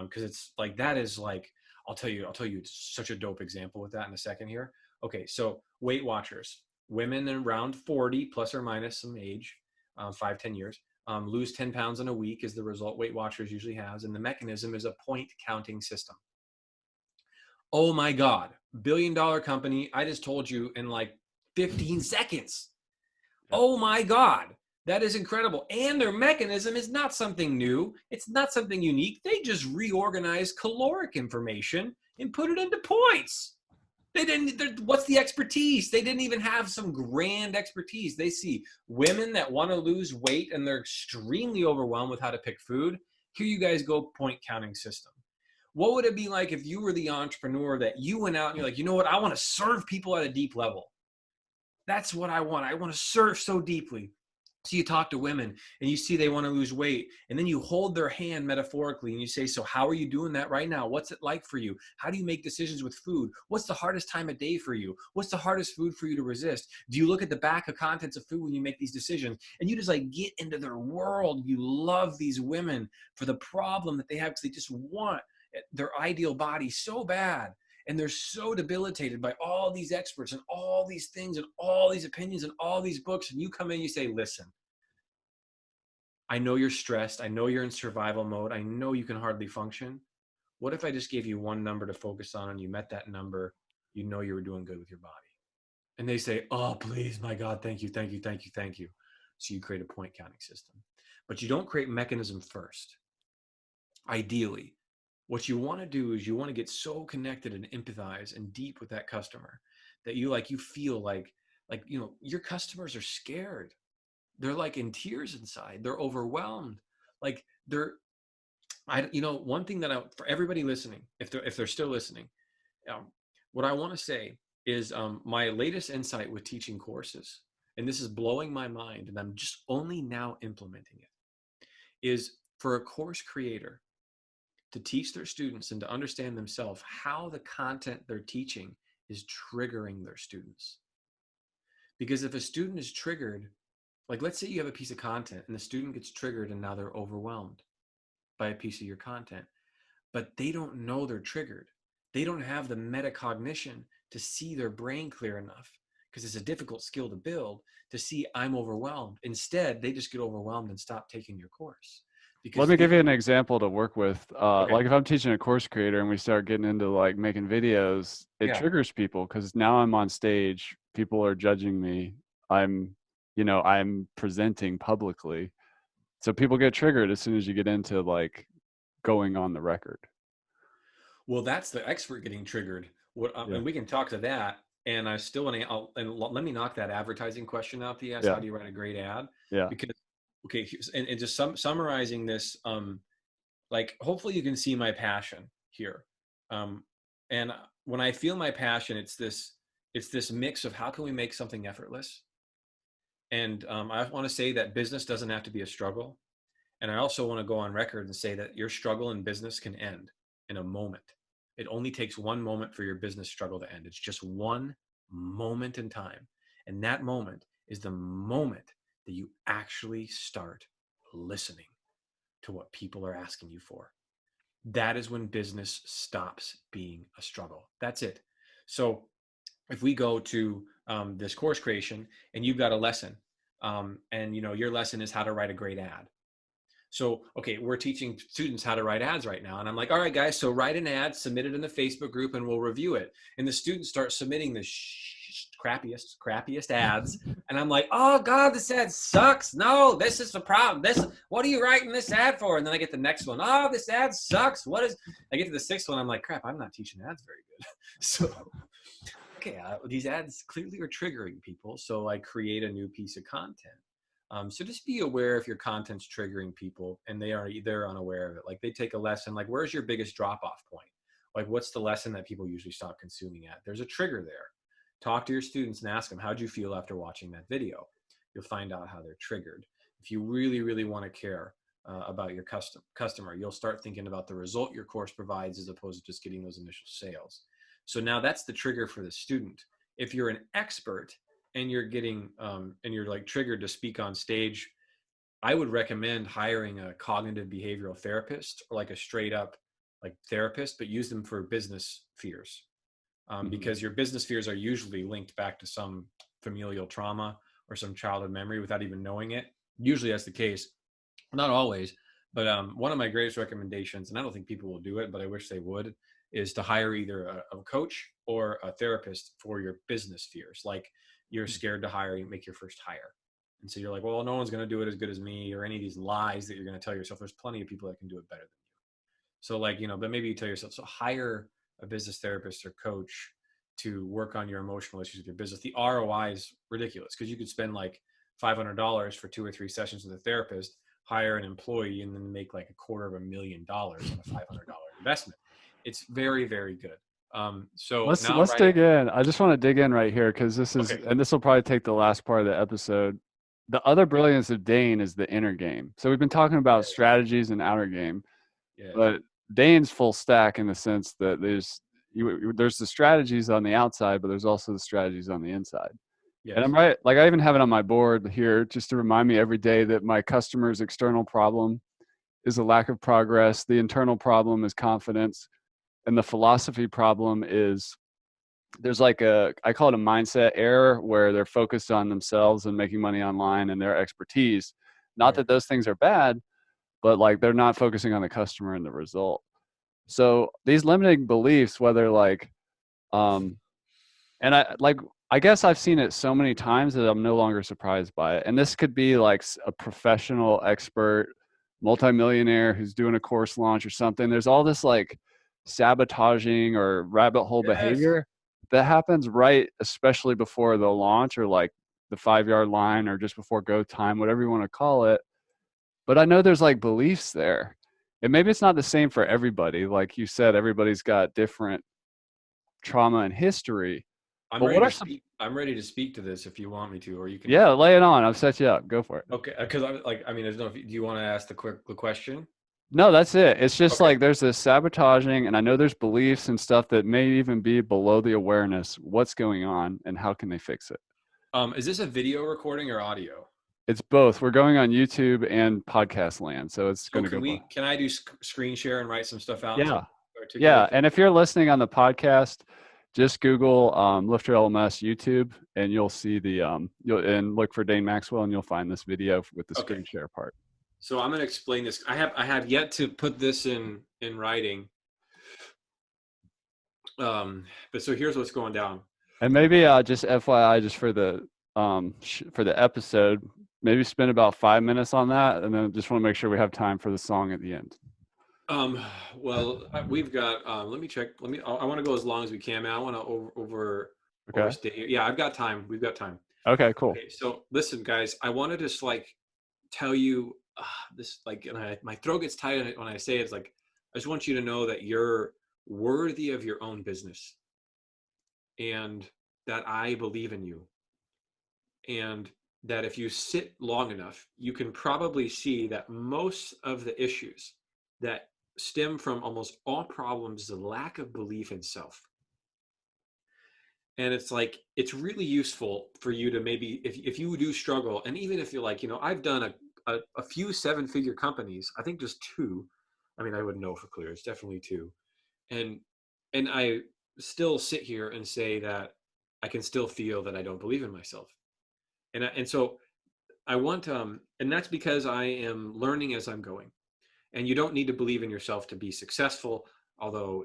Speaker 2: Because it's like, that is like, I'll tell you it's such a dope example with that in a second here. Okay, so Weight Watchers, women around 40 plus or minus some age, 5-10 years, lose 10 pounds in a week is the result Weight Watchers usually has. And the mechanism is a point counting system. Oh my God, $1 billion company. I just told you in like 15 seconds. Oh my God, that is incredible. And their mechanism is not something new. It's not something unique. They just reorganized caloric information and put it into points. What's the expertise? They didn't even have some grand expertise. They see women that want to lose weight and they're extremely overwhelmed with how to pick food. Here you guys go, point counting system. What would it be like if you were the entrepreneur that you went out and you're like, you know what? I want to serve people at a deep level. That's what I want. I want to serve so deeply. So you talk to women and you see they want to lose weight, and then you hold their hand metaphorically and you say, so how are you doing that right now? What's it like for you? How do you make decisions with food? What's the hardest time of day for you? What's the hardest food for you to resist? Do you look at the back of contents of food when you make these decisions? And you just like get into their world. You love these women for the problem that they have, because they just want their ideal body so bad. And they're so debilitated by all these experts and all these things and all these opinions and all these books. And you come in and you say, listen, I know you're stressed. I know you're in survival mode. I know you can hardly function. What if I just gave you one number to focus on, and you met that number, you know you were doing good with your body? And they say, oh, please, my God, thank you, thank you, thank you, thank you. So you create a point counting system. But you don't create mechanism first. Ideally, what you want to do is you want to get so connected and empathize and deep with that customer that you feel like, your customers are scared. They're like in tears inside. They're overwhelmed. Like one thing that for everybody listening, if they're still listening, what I want to say is my latest insight with teaching courses, and this is blowing my mind, and I'm just only now implementing it, is for a course creator to teach their students and to understand themselves how the content they're teaching is triggering their students. Because if a student is triggered, like let's say you have a piece of content and the student gets triggered and now they're overwhelmed by a piece of your content, but they don't know they're triggered. They don't have the metacognition to see their brain clear enough, because it's a difficult skill to build, to see I'm overwhelmed. Instead, they just get overwhelmed and stop taking your course. Because
Speaker 1: let me give you an example to work with.
Speaker 2: Okay.
Speaker 1: Like if I'm teaching a course creator and we start getting into like making videos, it triggers people, because now I'm on stage, people are judging me. I'm presenting publicly. So people get triggered as soon as you get into like going on the record.
Speaker 2: Well, that's the expert getting triggered. And we can talk to that. And I still want to, and let me knock that advertising question out the ass. How do you write a great ad?
Speaker 1: Yeah.
Speaker 2: Because, okay, and just summarizing this, like hopefully you can see my passion here. And when I feel my passion, it's this mix of how can we make something effortless? And I want to say that business doesn't have to be a struggle. And I also want to go on record and say that your struggle in business can end in a moment. It only takes one moment for your business struggle to end. It's just one moment in time. And that moment is the moment that you actually start listening to what people are asking you for. That is when business stops being a struggle. That's it. So if we go to this course creation and you've got a lesson, and your lesson is how to write a great ad. So, okay, we're teaching students how to write ads right now. And I'm like, all right, guys, so write an ad, submit it in the Facebook group, and we'll review it. And the students start submitting the crappiest ads. And I'm like, oh God, this ad sucks. No, this is the problem. What are you writing this ad for? And then I get the next one. Oh, this ad sucks. I get to the sixth one. I'm like, crap, I'm not teaching ads very good. So, okay, these ads clearly are triggering people. So I create a new piece of content. So just be aware if your content's triggering people and they're unaware of it. Like they take a lesson, like where's your biggest drop-off point? Like what's the lesson that people usually stop consuming at? There's a trigger there. Talk to your students and ask them, how'd you feel after watching that video? You'll find out how they're triggered. If you really, really want to care about your customer, you'll start thinking about the result your course provides as opposed to just getting those initial sales. So now that's the trigger for the student. If you're an expert and you're getting and you're like triggered to speak on stage, I would recommend hiring a cognitive behavioral therapist or like a straight up like therapist, but use them for business fears. Because your business fears are usually linked back to some familial trauma or some childhood memory without even knowing it. Usually that's the case, not always, but one of my greatest recommendations, and I don't think people will do it, but I wish they would, is to hire either a coach or a therapist for your business fears. Like you're scared to make your first hire. And so you're like, well, no one's going to do it as good as me, or any of these lies that you're going to tell yourself. There's plenty of people that can do it better than you. So like, but maybe you tell yourself, so hire a business therapist or coach to work on your emotional issues with your business. The ROI is ridiculous because you could spend like $500 for 2 or 3 sessions with a therapist, hire an employee, and then make like $250,000 on a $500 investment. It's very, very good. So
Speaker 1: let's dig in. I just want to dig in right here because this is, and this will probably take the last part of the episode. the other brilliance of Dane is the inner game. So we've been talking about
Speaker 2: Yes.
Speaker 1: strategies and outer game,
Speaker 2: Yes.
Speaker 1: but Dane's full stack in the sense that there's the strategies on the outside, but there's also the strategies on the inside. And I'm
Speaker 2: Yes.
Speaker 1: right, like I even have it on my board here just to remind me every day that my customer's external problem is a lack of progress, the internal problem is confidence, and the philosophy problem is there's like I call it a mindset error where they're focused on themselves and making money online and their expertise. Not
Speaker 2: Right.
Speaker 1: that those things are bad, but like they're not focusing on the customer and the result. So these limiting beliefs, whether like um and I guess I've seen it so many times that I'm no longer surprised by it. And this could be like a professional expert, multimillionaire who's doing a course launch or something. There's all this like sabotaging or rabbit hole
Speaker 2: Yes.
Speaker 1: behavior that happens right, especially before the launch or like the 5 yard line or just before go time, whatever you want to call it. But I know there's like beliefs there. And maybe it's not the same for everybody. Like you said, everybody's got different trauma and history.
Speaker 2: I'm
Speaker 1: But
Speaker 2: ready
Speaker 1: what are
Speaker 2: to
Speaker 1: some
Speaker 2: speak. I'm ready to speak to this if you want me to, or you can
Speaker 1: Yeah,
Speaker 2: just.
Speaker 1: lay it on. I've set you up. Go for it.
Speaker 2: Okay, because I'm like, I mean, there's no. Do you want to ask the question?
Speaker 1: No, that's it. It's just
Speaker 2: Okay.
Speaker 1: like there's this sabotaging, and I know there's beliefs and stuff that may even be below the awareness. What's going on, and how can they fix it?
Speaker 2: Is this a video recording or audio?
Speaker 1: It's both. We're going on YouTube and podcast land, so it's
Speaker 2: So
Speaker 1: going to go both.
Speaker 2: can I do screen share and write some stuff out to
Speaker 1: Yeah, yeah.
Speaker 2: articulate?
Speaker 1: And if you're listening on the podcast, just Google LifterLMS YouTube, and you'll see and look for Dane Maxwell, and you'll find this video with the
Speaker 2: Okay.
Speaker 1: screen share part.
Speaker 2: So I'm going to explain this. I have yet to put this in writing. But so here's what's going down.
Speaker 1: And maybe just FYI, just for the episode, maybe spend about 5 minutes on that, and then just want to make sure we have time for the song at the end.
Speaker 2: Um, well, we've got. Let me check. I want to go as long as we can, man. I want to
Speaker 1: Okay.
Speaker 2: overstay here. Yeah, I've got time. We've got time.
Speaker 1: Okay. Cool.
Speaker 2: Okay. So listen, guys. I want to just like tell you this. Like, and my throat gets tight when I say it. It's like I just want you to know that you're worthy of your own business, and that I believe in you, and that if you sit long enough, you can probably see that most of the issues that stem from almost all problems is a lack of belief in self. And it's like, it's really useful for you to maybe, if you do struggle, and even if you're like, I've done a few 7-figure companies, I think just two. I mean, I wouldn't know for clear, it's definitely two. And, and I still sit here and say that I can still feel that I don't believe in myself. And so I want, and that's because I am learning as I'm going. And you don't need to believe in yourself to be successful, although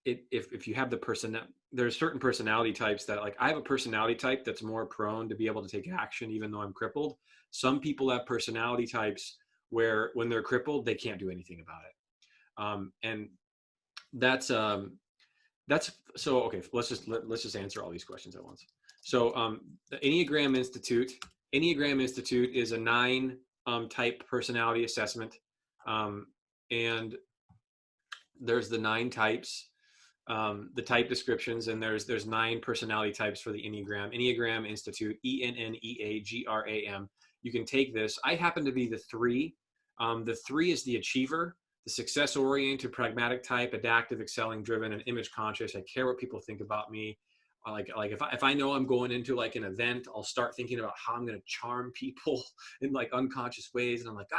Speaker 2: if you have the person, there's certain personality types that, like, I have a personality type that's more prone to be able to take action even though I'm crippled. Some people have personality types where when they're crippled they can't do anything about it. And that's so okay. Let's just answer all these questions at once. So the Enneagram Institute is a 9 type personality assessment, and there's the 9 types, the type descriptions, and there's 9 personality types for the Enneagram Institute, ENNEAGRAM. You can take this. I happen to be the 3. The 3 is the achiever, the success-oriented, pragmatic type, adaptive, excelling, driven, and image conscious. I care what people think about me. Like if I know I'm going into like an event, I'll start thinking about how I'm going to charm people in like unconscious ways, and I'm like,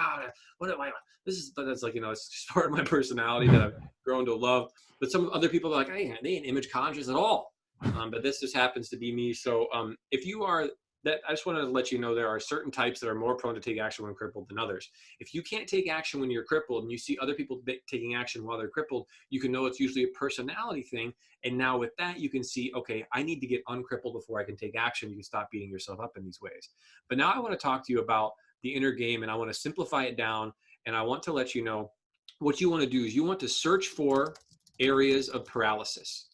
Speaker 2: what am I? That's like, it's just part of my personality that I've grown to love. But some other people are like, hey, they ain't image conscious at all. But this just happens to be me. So if you are that, I just want to let you know there are certain types that are more prone to take action when crippled than others. If you can't take action when you're crippled and you see other people taking action while they're crippled, you can know it's usually a personality thing. And now with that, you can see, okay, I need to get uncrippled before I can take action. You can stop beating yourself up in these ways. But now I want to talk to you about the inner game, and I want to simplify it down. And I want to let you know what you want to do is you want to search for areas of paralysis.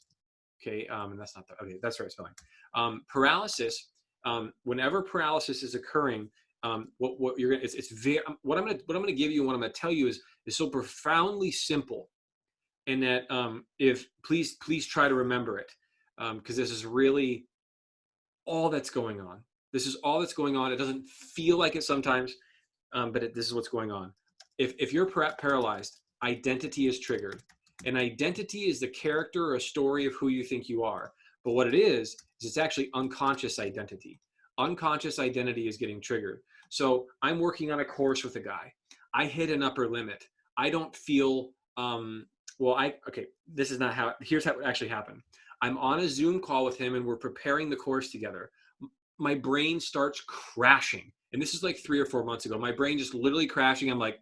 Speaker 2: Okay, and that's not the, okay, that's right spelling. Paralysis. Whenever paralysis is occurring, what you're gonna, it's very, what I'm gonna give you and what I'm gonna tell you is so profoundly simple, and that if please try to remember it, because this is really all that's going on. This is all that's going on. It doesn't feel like it sometimes, but this is what's going on. If you're paralyzed, identity is triggered. And identity is the character or a story of who you think you are. But what it is it's actually unconscious identity. Unconscious identity is getting triggered. So I'm working on a course with a guy. I hit an upper limit. I don't feel, this is not how, here's how it actually happened. I'm on a Zoom call with him and we're preparing the course together. My brain starts crashing. And this is like 3 or 4 months ago. My brain just literally crashing. I'm like,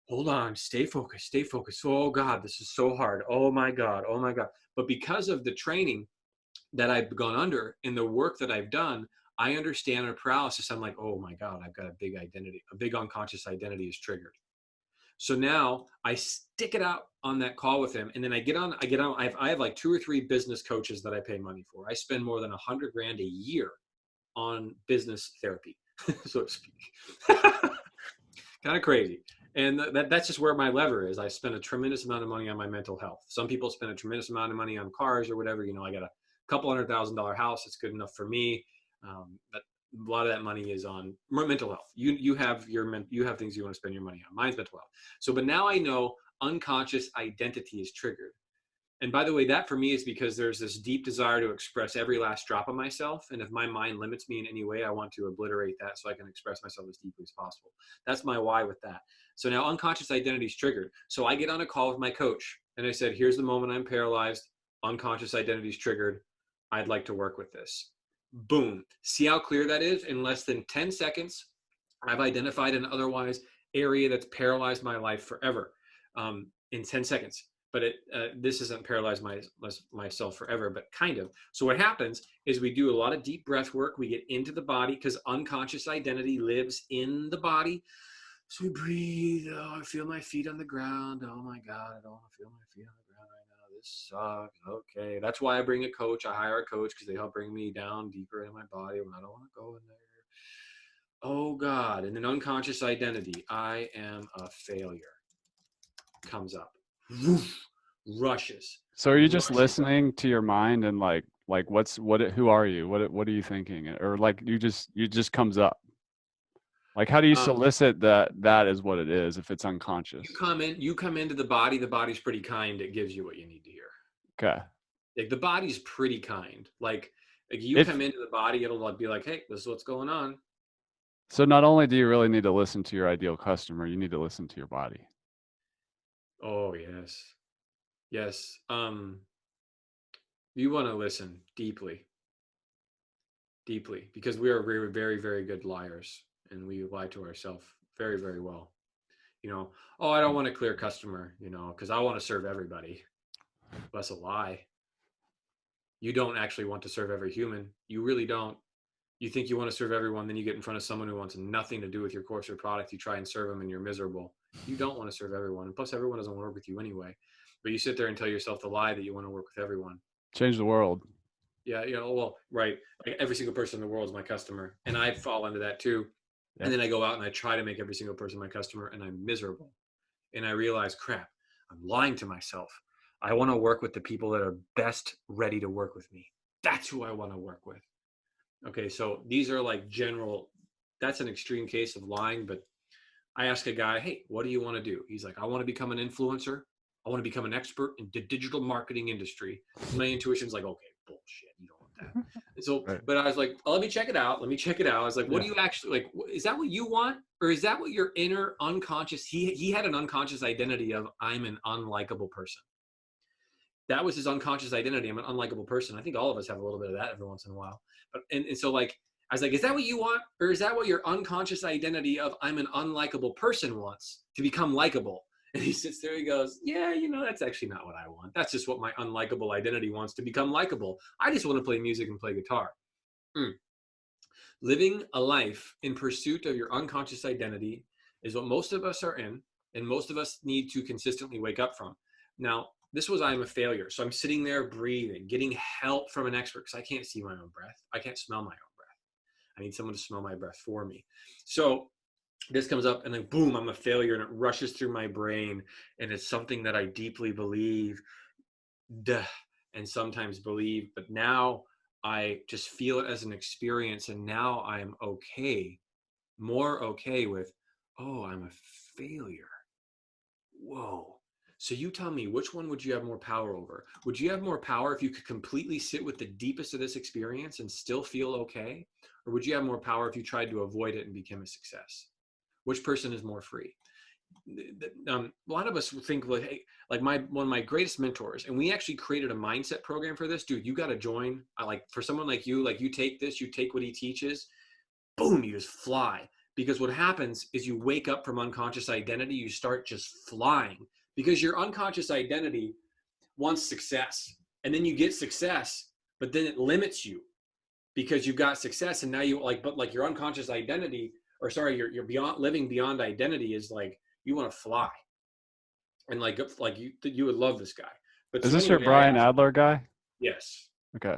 Speaker 2: hold on, stay focused, stay focused. Oh God, this is so hard. Oh my God, oh my God. But because of the training that I've gone under and the work that I've done, I understand our paralysis. I'm like, oh my God, I've got a big identity, a big unconscious identity is triggered. So now I stick it out on that call with him. And then I have like 2 or 3 business coaches that I pay money for. I spend more than $100,000 a year on business therapy, so to speak. Kind of crazy. And that's just where my lever is. I spend a tremendous amount of money on my mental health. Some people spend a tremendous amount of money on cars or whatever. I got a couple $100,000 house. It's good enough for me. But a lot of that money is on mental health. You have things you want to spend your money on. Mine's mental health. So, but now I know unconscious identity is triggered. And by the way, that for me is because there's this deep desire to express every last drop of myself. And if my mind limits me in any way, I want to obliterate that so I can express myself as deeply as possible. That's my why with that. So now unconscious identity is triggered. So I get on a call with my coach and I said, here's the moment I'm paralyzed. Unconscious identity is triggered. I'd like to work with this. Boom. See how clear that is? In less than 10 seconds, I've identified an otherwise area that's paralyzed my life forever in 10 seconds. But this isn't paralyze myself forever, but kind of. So what happens is we do a lot of deep breath work. We get into the body because unconscious identity lives in the body. So we breathe. Oh, I feel my feet on the ground. Oh my God, I don't want to feel my feet on the ground right now. This sucks. Okay, that's why I bring a coach. I hire a coach because they help bring me down deeper into my body when I don't want to go in there. Oh God, and then unconscious identity. I am a failure. Comes up. Woof, rushes.
Speaker 1: So are you just listening to your mind and like who are you? What are you thinking? Or like you just comes up? Like how do you solicit that is what it is if it's unconscious?
Speaker 2: You come into the body's pretty kind. It gives you what you need to hear.
Speaker 1: Okay.
Speaker 2: Like the body's pretty kind. Like you come into the body, it'll be like, hey, this is what's going on.
Speaker 1: So not only do you really need to listen to your ideal customer, you need to listen to your body.
Speaker 2: Oh, yes. Yes. You want to listen deeply, because we are very, very, very good liars and we lie to ourselves very, very well. Oh, I don't want a clear customer, because I want to serve everybody. That's a lie. You don't actually want to serve every human. You really don't. You think you want to serve everyone, then you get in front of someone who wants nothing to do with your course or product. You try and serve them and you're miserable. You don't want to serve everyone. And plus, everyone doesn't work with you anyway. But you sit there and tell yourself the lie that you want to work with everyone.
Speaker 1: Change the world.
Speaker 2: Yeah, well, right. Like every single person in the world is my customer. And I fall into that too. Yeah. And then I go out and I try to make every single person my customer and I'm miserable. And I realize, crap, I'm lying to myself. I want to work with the people that are best ready to work with me. That's who I want to work with. Okay, so these are like that's an extreme case of lying, but I ask a guy, hey, what do you want to do? He's like, I want to become an influencer. I want to become an expert in the digital marketing industry. My intuition's like, okay, bullshit, you don't want that. And so, right. But I was like, let me check it out. I was like, what do you actually, like, is that what you want? Or is that what your inner unconscious, he had an unconscious identity of, I'm an unlikable person. That was his unconscious identity. I'm an unlikable person. I think all of us have a little bit of that every once in a while. But and so like, I was like, is that what you want? Or is that what your unconscious identity of I'm an unlikable person wants, to become likable? And he sits there, he goes, yeah, that's actually not what I want. That's just what my unlikable identity wants, to become likable. I just want to play music and play guitar. Living a life in pursuit of your unconscious identity is what most of us are in, and most of us need to consistently wake up from. Now, this was I'm a failure. So I'm sitting there breathing, getting help from an expert because I can't see my own breath. I can't smell my own breath. I need someone to smell my breath for me. So this comes up and then boom, I'm a failure, and it rushes through my brain, and it's something that I deeply believe and sometimes believe. But now I just feel it as an experience. And now I'm okay, more okay with, oh, I'm a failure. Whoa. So you tell me, which one would you have more power over? Would you have more power if you could completely sit with the deepest of this experience and still feel okay? Or would you have more power if you tried to avoid it and became a success? Which person is more free? A lot of us think like, hey, like one of my greatest mentors, and we actually created a mindset program for this. Dude, you got to join. I like, for someone like you take this, you take what he teaches, boom, you just fly. Because what happens is you wake up from unconscious identity, you start just flying because your unconscious identity wants success. And then you get success, but then it limits you because you've got success. And now you like, but like your unconscious identity, or sorry, your beyond living beyond identity is like, you want to fly. And like you would love this guy. But
Speaker 1: Is
Speaker 2: so
Speaker 1: this your
Speaker 2: anyway,
Speaker 1: Brian Adler guy?
Speaker 2: yes,
Speaker 1: Okay.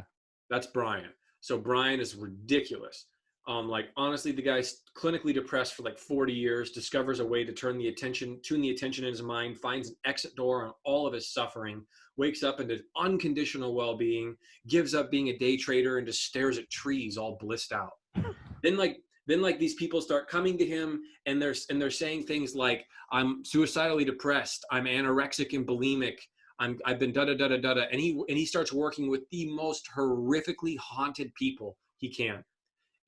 Speaker 2: that's Brian. So Brian is ridiculous. Like honestly, the guy's clinically depressed for like 40 years, discovers a way to tune the attention in his mind, finds an exit door on all of his suffering, wakes up into unconditional well-being, gives up being a day trader and just stares at trees all blissed out. Then these people start coming to him and they're saying things like, I'm suicidally depressed, I'm anorexic and bulimic, I've been da da da da da, and he starts working with the most horrifically haunted people he can,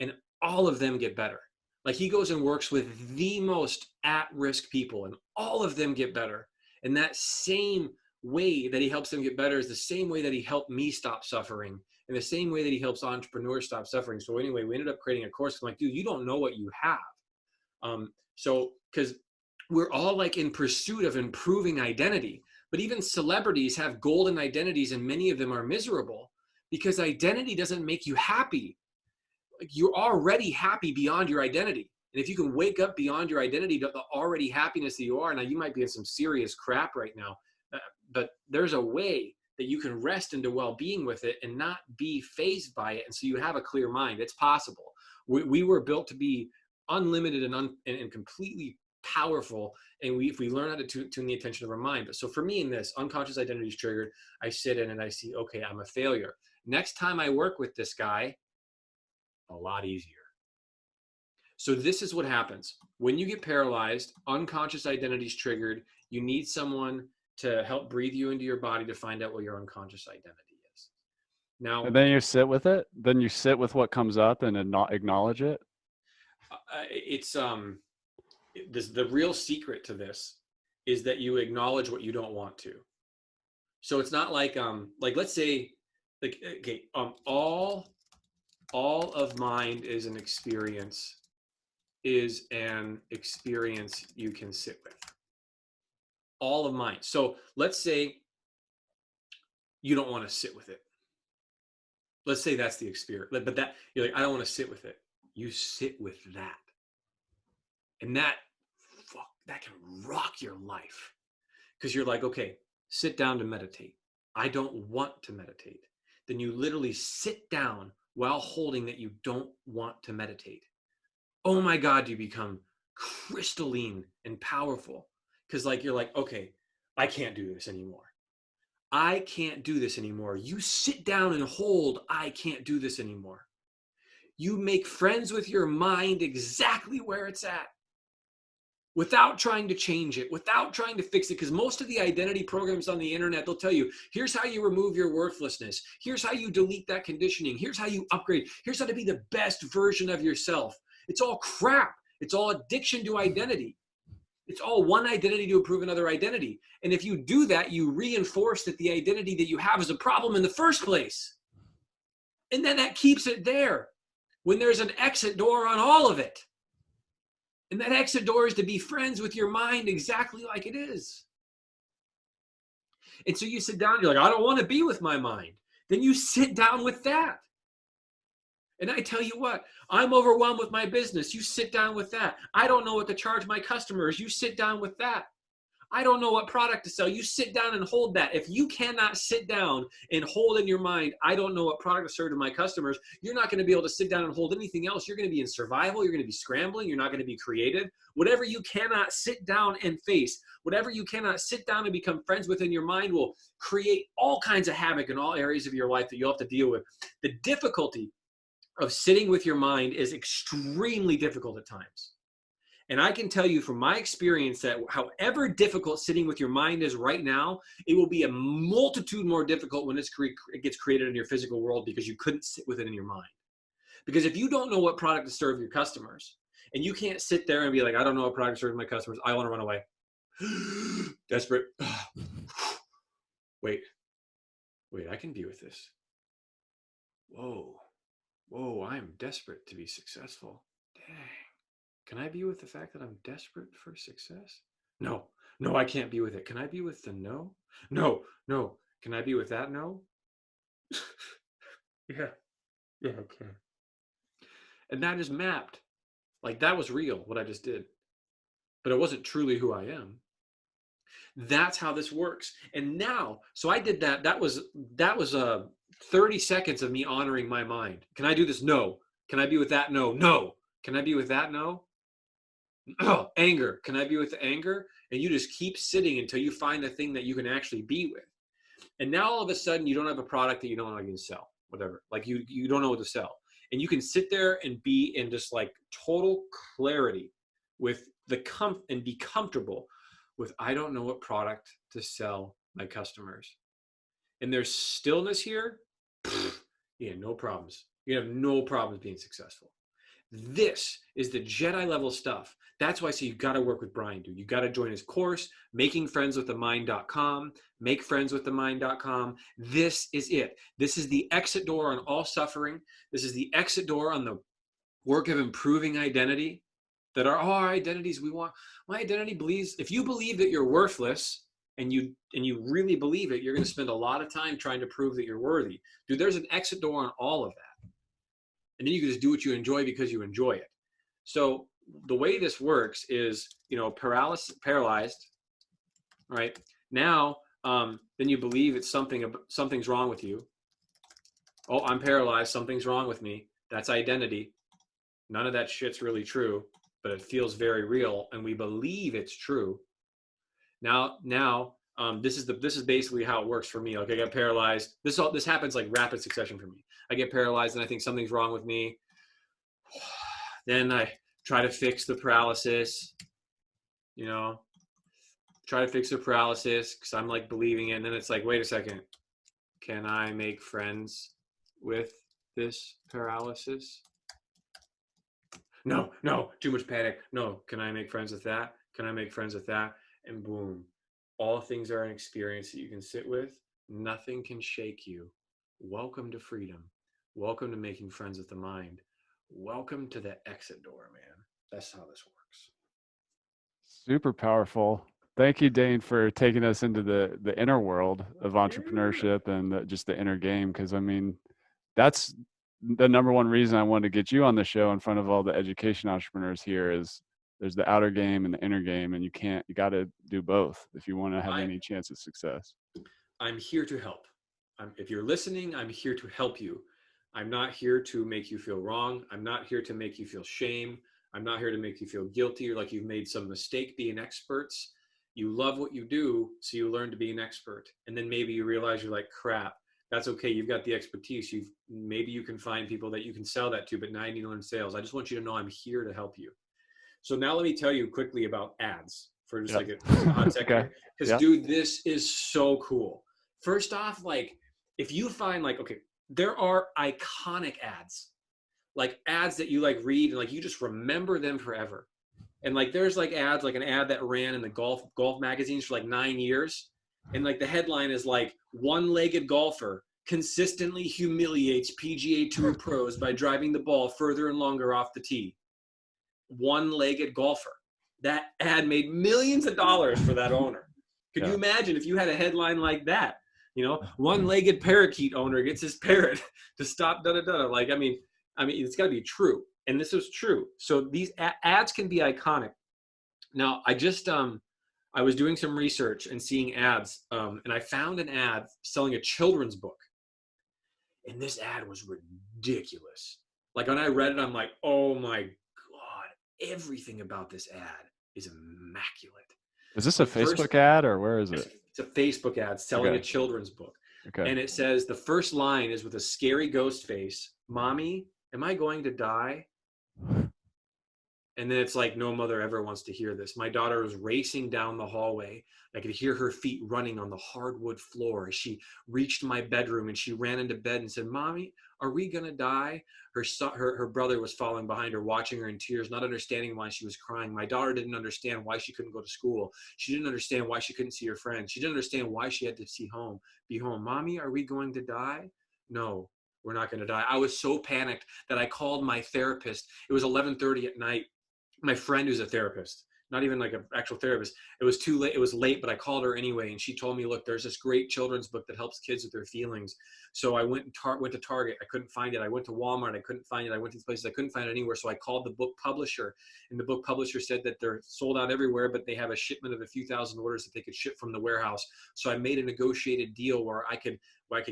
Speaker 2: and all of them get better. Like he goes and works with the most at-risk people, and all of them get better. And that same way that he helps them get better is the same way that he helped me stop suffering, and the same way that he helps entrepreneurs stop suffering. So anyway, we ended up creating a course. I'm like, dude, you don't know what you have. So because we're all like in pursuit of improving identity, but even celebrities have golden identities, and many of them are miserable because identity doesn't make you happy. Like you're already happy beyond your identity. And if you can wake up beyond your identity to the already happiness that you are, now you might be in some serious crap right now, but there's a way that you can rest into well-being with it and not be fazed by it. And so you have a clear mind. It's possible. We were built to be unlimited and completely powerful. And if we learn how to tune the attention of our mind. But so for me in this, unconscious identity is triggered. I sit in and I see, okay, I'm a failure. Next time I work with this guy, a lot easier. So this is what happens. When you get paralyzed, unconscious identity is triggered. You need someone to help breathe you into your body to find out what your unconscious identity is. Now,
Speaker 1: And then you sit with it. Then you sit with what comes up and not acknowledge it.
Speaker 2: It's the real secret to this is that you acknowledge what you don't want to. So it's not like let's say like, okay, all of mind is an experience you can sit with. All of mind. So let's say you don't want to sit with it. Let's say that's the experience, but that you're like, I don't want to sit with it. You sit with that. And that can rock your life. Because you're like, okay, sit down to meditate. I don't want to meditate. Then you literally sit down while holding that you don't want to meditate. Oh my God, you become crystalline and powerful. Because like you're like, okay, I can't do this anymore. I can't do this anymore. You sit down and hold, I can't do this anymore. You make friends with your mind exactly where it's at, without trying to change it, without trying to fix it. Because most of the identity programs on the internet, they'll tell you, here's how you remove your worthlessness. Here's how you delete that conditioning. Here's how you upgrade. Here's how to be the best version of yourself. It's all crap. It's all addiction to identity. It's all one identity to improve another identity. And if you do that, you reinforce that the identity that you have is a problem in the first place. And then that keeps it there when there's an exit door on all of it. And that exit door is to be friends with your mind exactly like it is. And so you sit down, you're like, I don't want to be with my mind. Then you sit down with that. And I tell you what, I'm overwhelmed with my business. You sit down with that. I don't know what to charge my customers. You sit down with that. I don't know what product to sell. You sit down and hold that. If you cannot sit down and hold in your mind, I don't know what product to serve to my customers, you're not going to be able to sit down and hold anything else. You're going to be in survival. You're going to be scrambling. You're not going to be creative. Whatever you cannot sit down and face, whatever you cannot sit down and become friends with in your mind will create all kinds of havoc in all areas of your life that you'll have to deal with. The difficulty of sitting with your mind is extremely difficult at times. And I can tell you from my experience that however difficult sitting with your mind is right now, it will be a multitude more difficult when it gets created in your physical world because you couldn't sit with it in your mind. Because if you don't know what product to serve your customers, and you can't sit there and be like, I don't know what product to serve my customers, I want to run away. Desperate. Wait, I can be with this. Whoa, I'm desperate to be successful. Dang. Can I be with the fact that I'm desperate for success? No, I can't be with it. Can I be with the no? No. Can I be with that no? Yeah, I can. And that is mapped. Like that was real, what I just did. But it wasn't truly who I am. That's how this works. And now, so I did that. That was 30 seconds of me honoring my mind. Can I do this? No. Can I be with that? No. Can I be with that? No. Oh, anger. Can I be with the anger? And you just keep sitting until you find the thing that you can actually be with. And now all of a sudden you don't have a product that you don't know you can sell, whatever. Like you don't know what to sell. And you can sit there and be in just like total clarity with and be comfortable with, I don't know what product to sell my customers. And there's stillness here. Yeah, no problems. You have no problems being successful. This is the Jedi level stuff. That's why I say you got to work with Brian, dude. You got to join his course, makingfriendswiththemind.com, makefriendswiththemind.com. This is it. This is the exit door on all suffering. This is the exit door on the work of improving identity. That are our identities we want. My identity believes, if you believe that you're worthless and you really believe it, you're going to spend a lot of time trying to prove that you're worthy. Dude, there's an exit door on all of that. And then you can just do what you enjoy because you enjoy it. So the way this works is, paralyzed, right? Now, then you believe it's something's wrong with you. Oh, I'm paralyzed. Something's wrong with me. That's identity. None of that shit's really true, but it feels very real, and we believe it's true. Now, this is basically how it works for me. Like I get paralyzed. This happens like rapid succession for me. I get paralyzed, and I think something's wrong with me. Then I try to fix the paralysis. Try to fix the paralysis because I'm like believing it, and then it's like, wait a second, can I make friends with this paralysis? No, too much panic. No, can I make friends with that? Can I make friends with that? And boom, all things are an experience that you can sit with. Nothing can shake you. Welcome to freedom. Welcome to making friends with the mind. Welcome to the exit door, man. That's how this works.
Speaker 1: Super powerful. Thank you, Dane, for taking us into the inner world of entrepreneurship and just the inner game. Because I mean, that's the number one reason I wanted to get you on the show in front of all the education entrepreneurs here is there's the outer game and the inner game, and you got to do both if you want to have any chance of success.
Speaker 2: I'm here to help. If you're listening, I'm here to help you. I'm not here to make you feel wrong. I'm not here to make you feel shame. I'm not here to make you feel guilty or like you've made some mistake being experts. You love what you do, so you learn to be an expert. And then maybe you realize you're like, crap, that's okay. You've got the expertise. Maybe you can find people that you can sell that to, but now you need to learn sales. I just want you to know I'm here to help you. So now let me tell you quickly about ads for just like a hot second. Because dude, this is so cool. First off, like if you find like, okay, there are iconic ads, like ads that you like read and like you just remember them forever. And like there's like ads, like an ad that ran in the golf magazines for like 9 years. And like the headline is like, one-legged golfer consistently humiliates PGA Tour pros by driving the ball further and longer off the tee. One-legged golfer. That ad made millions of dollars for that owner. Could you imagine if you had a headline like that? One-legged parakeet owner gets his parrot to stop da-da-da. Like, I mean, it's got to be true. And this is true. So these ads can be iconic. Now, I just I was doing some research and seeing ads, and I found an ad selling a children's book. And this ad was ridiculous. Like when I read it, I'm like, oh my God, everything about this ad is immaculate.
Speaker 1: Is this a
Speaker 2: Like first,
Speaker 1: Facebook ad or where is it?
Speaker 2: it's a Facebook ad selling a
Speaker 1: Okay.
Speaker 2: children's book.
Speaker 1: Okay.
Speaker 2: And it says, the first line is with a scary ghost face, "Mommy, am I going to die?" And then it's like, no mother ever wants to hear this. My daughter was racing down the hallway. I could hear her feet running on the hardwood floor as she reached my bedroom, and she ran into bed and said, "Mommy, are we going to die?" Her brother was following behind her, watching her in tears, not understanding why she was crying. My daughter didn't understand why she couldn't go to school. She didn't understand why she couldn't see her friends. She didn't understand why she had to be home. "Mommy, are we going to die?" "No, we're not going to die." I was so panicked that I called my therapist. It was 11:30 at night. My friend who's a therapist, not even like an actual therapist. It was too late. It was late, but I called her anyway. And she told me, "Look, there's this great children's book that helps kids with their feelings." So I went to Target. I couldn't find it. I went to Walmart. I couldn't find it. I went to these places. I couldn't find it anywhere. So I called the book publisher, and the book publisher said that they're sold out everywhere, but they have a shipment of a few thousand orders that they could ship from the warehouse. So I made a negotiated deal where I could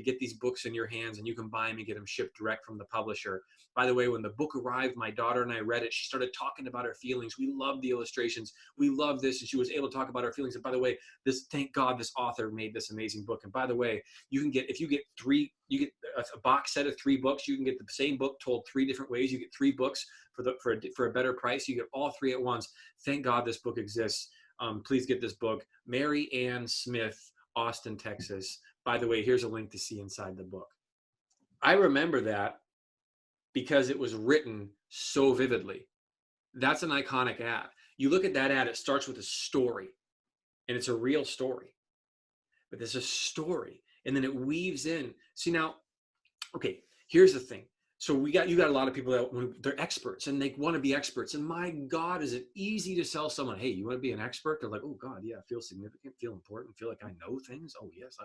Speaker 2: get these books in your hands, and you can buy them and get them shipped direct from the publisher. By the way, when the book arrived, my daughter and I read it. She started talking about her feelings. We love the illustrations. We love this. And she was able to talk about her feelings. And by the way, thank God this author made this amazing book. And by the way, if you get a box set of 3 books, you can get the same book told 3 different ways. You get 3 books for a better price. You get all 3 at once. Thank God this book exists. Please get this book. Mary Ann Smith, Austin, Texas. By the way, here's a link to see inside the book. I remember that because it was written so vividly. That's an iconic ad. You look at that ad, it starts with a story, and it's a real story. But there's a story, and then it weaves in. See now, okay, here's the thing. So you got a lot of people that they're experts, and they want to be experts. And my God, is it easy to sell someone, "Hey, you want to be an expert?" They're like, "Oh God, yeah, I feel significant, feel important, feel like I know things. Oh yes."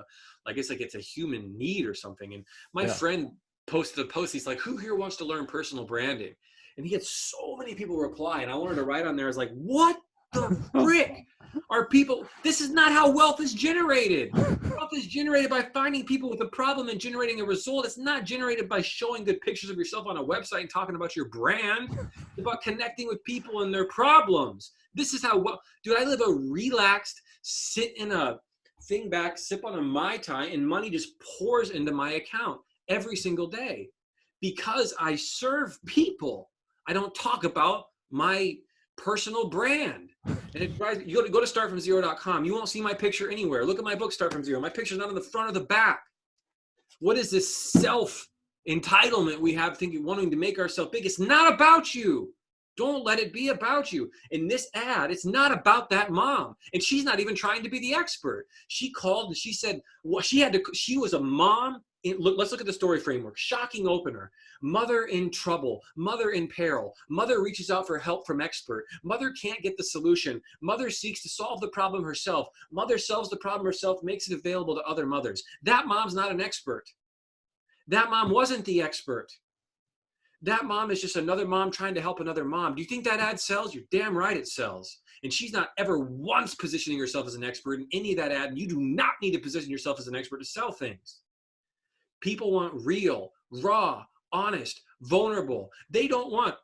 Speaker 2: Like it's a human need or something. And my friend posted a post. He's like, "Who here wants to learn personal branding?" And he had so many people reply. And I wanted to write on there, I was like, what the frick are people? This is not how wealth is generated. Wealth is generated by finding people with a problem and generating a result. It's not generated by showing good pictures of yourself on a website and talking about your brand. It's about connecting with people and their problems. This is how dude, I live a relaxed, sit in a thing back, sip on a Mai Tai, and money just pours into my account every single day because I serve people. I don't talk about my personal brand. And it drives, you go to startfromzero.com. You won't see my picture anywhere. Look at my book, Start From Zero. My picture's not on the front or the back. What is this self entitlement we have, wanting to make ourselves big? It's not about you. Don't let it be about you. In this ad, it's not about that mom. And she's not even trying to be the expert. She called and she said, well, she was a mom. Let's look at the story framework. Shocking opener. Mother in trouble. Mother in peril. Mother reaches out for help from expert. Mother can't get the solution. Mother seeks to solve the problem herself. Mother solves the problem herself, makes it available to other mothers. That mom's not an expert. That mom wasn't the expert. That mom is just another mom trying to help another mom. Do you think that ad sells? You're damn right it sells. And she's not ever once positioning herself as an expert in any of that ad. And you do not need to position yourself as an expert to sell things. People want real, raw, honest, vulnerable. They don't want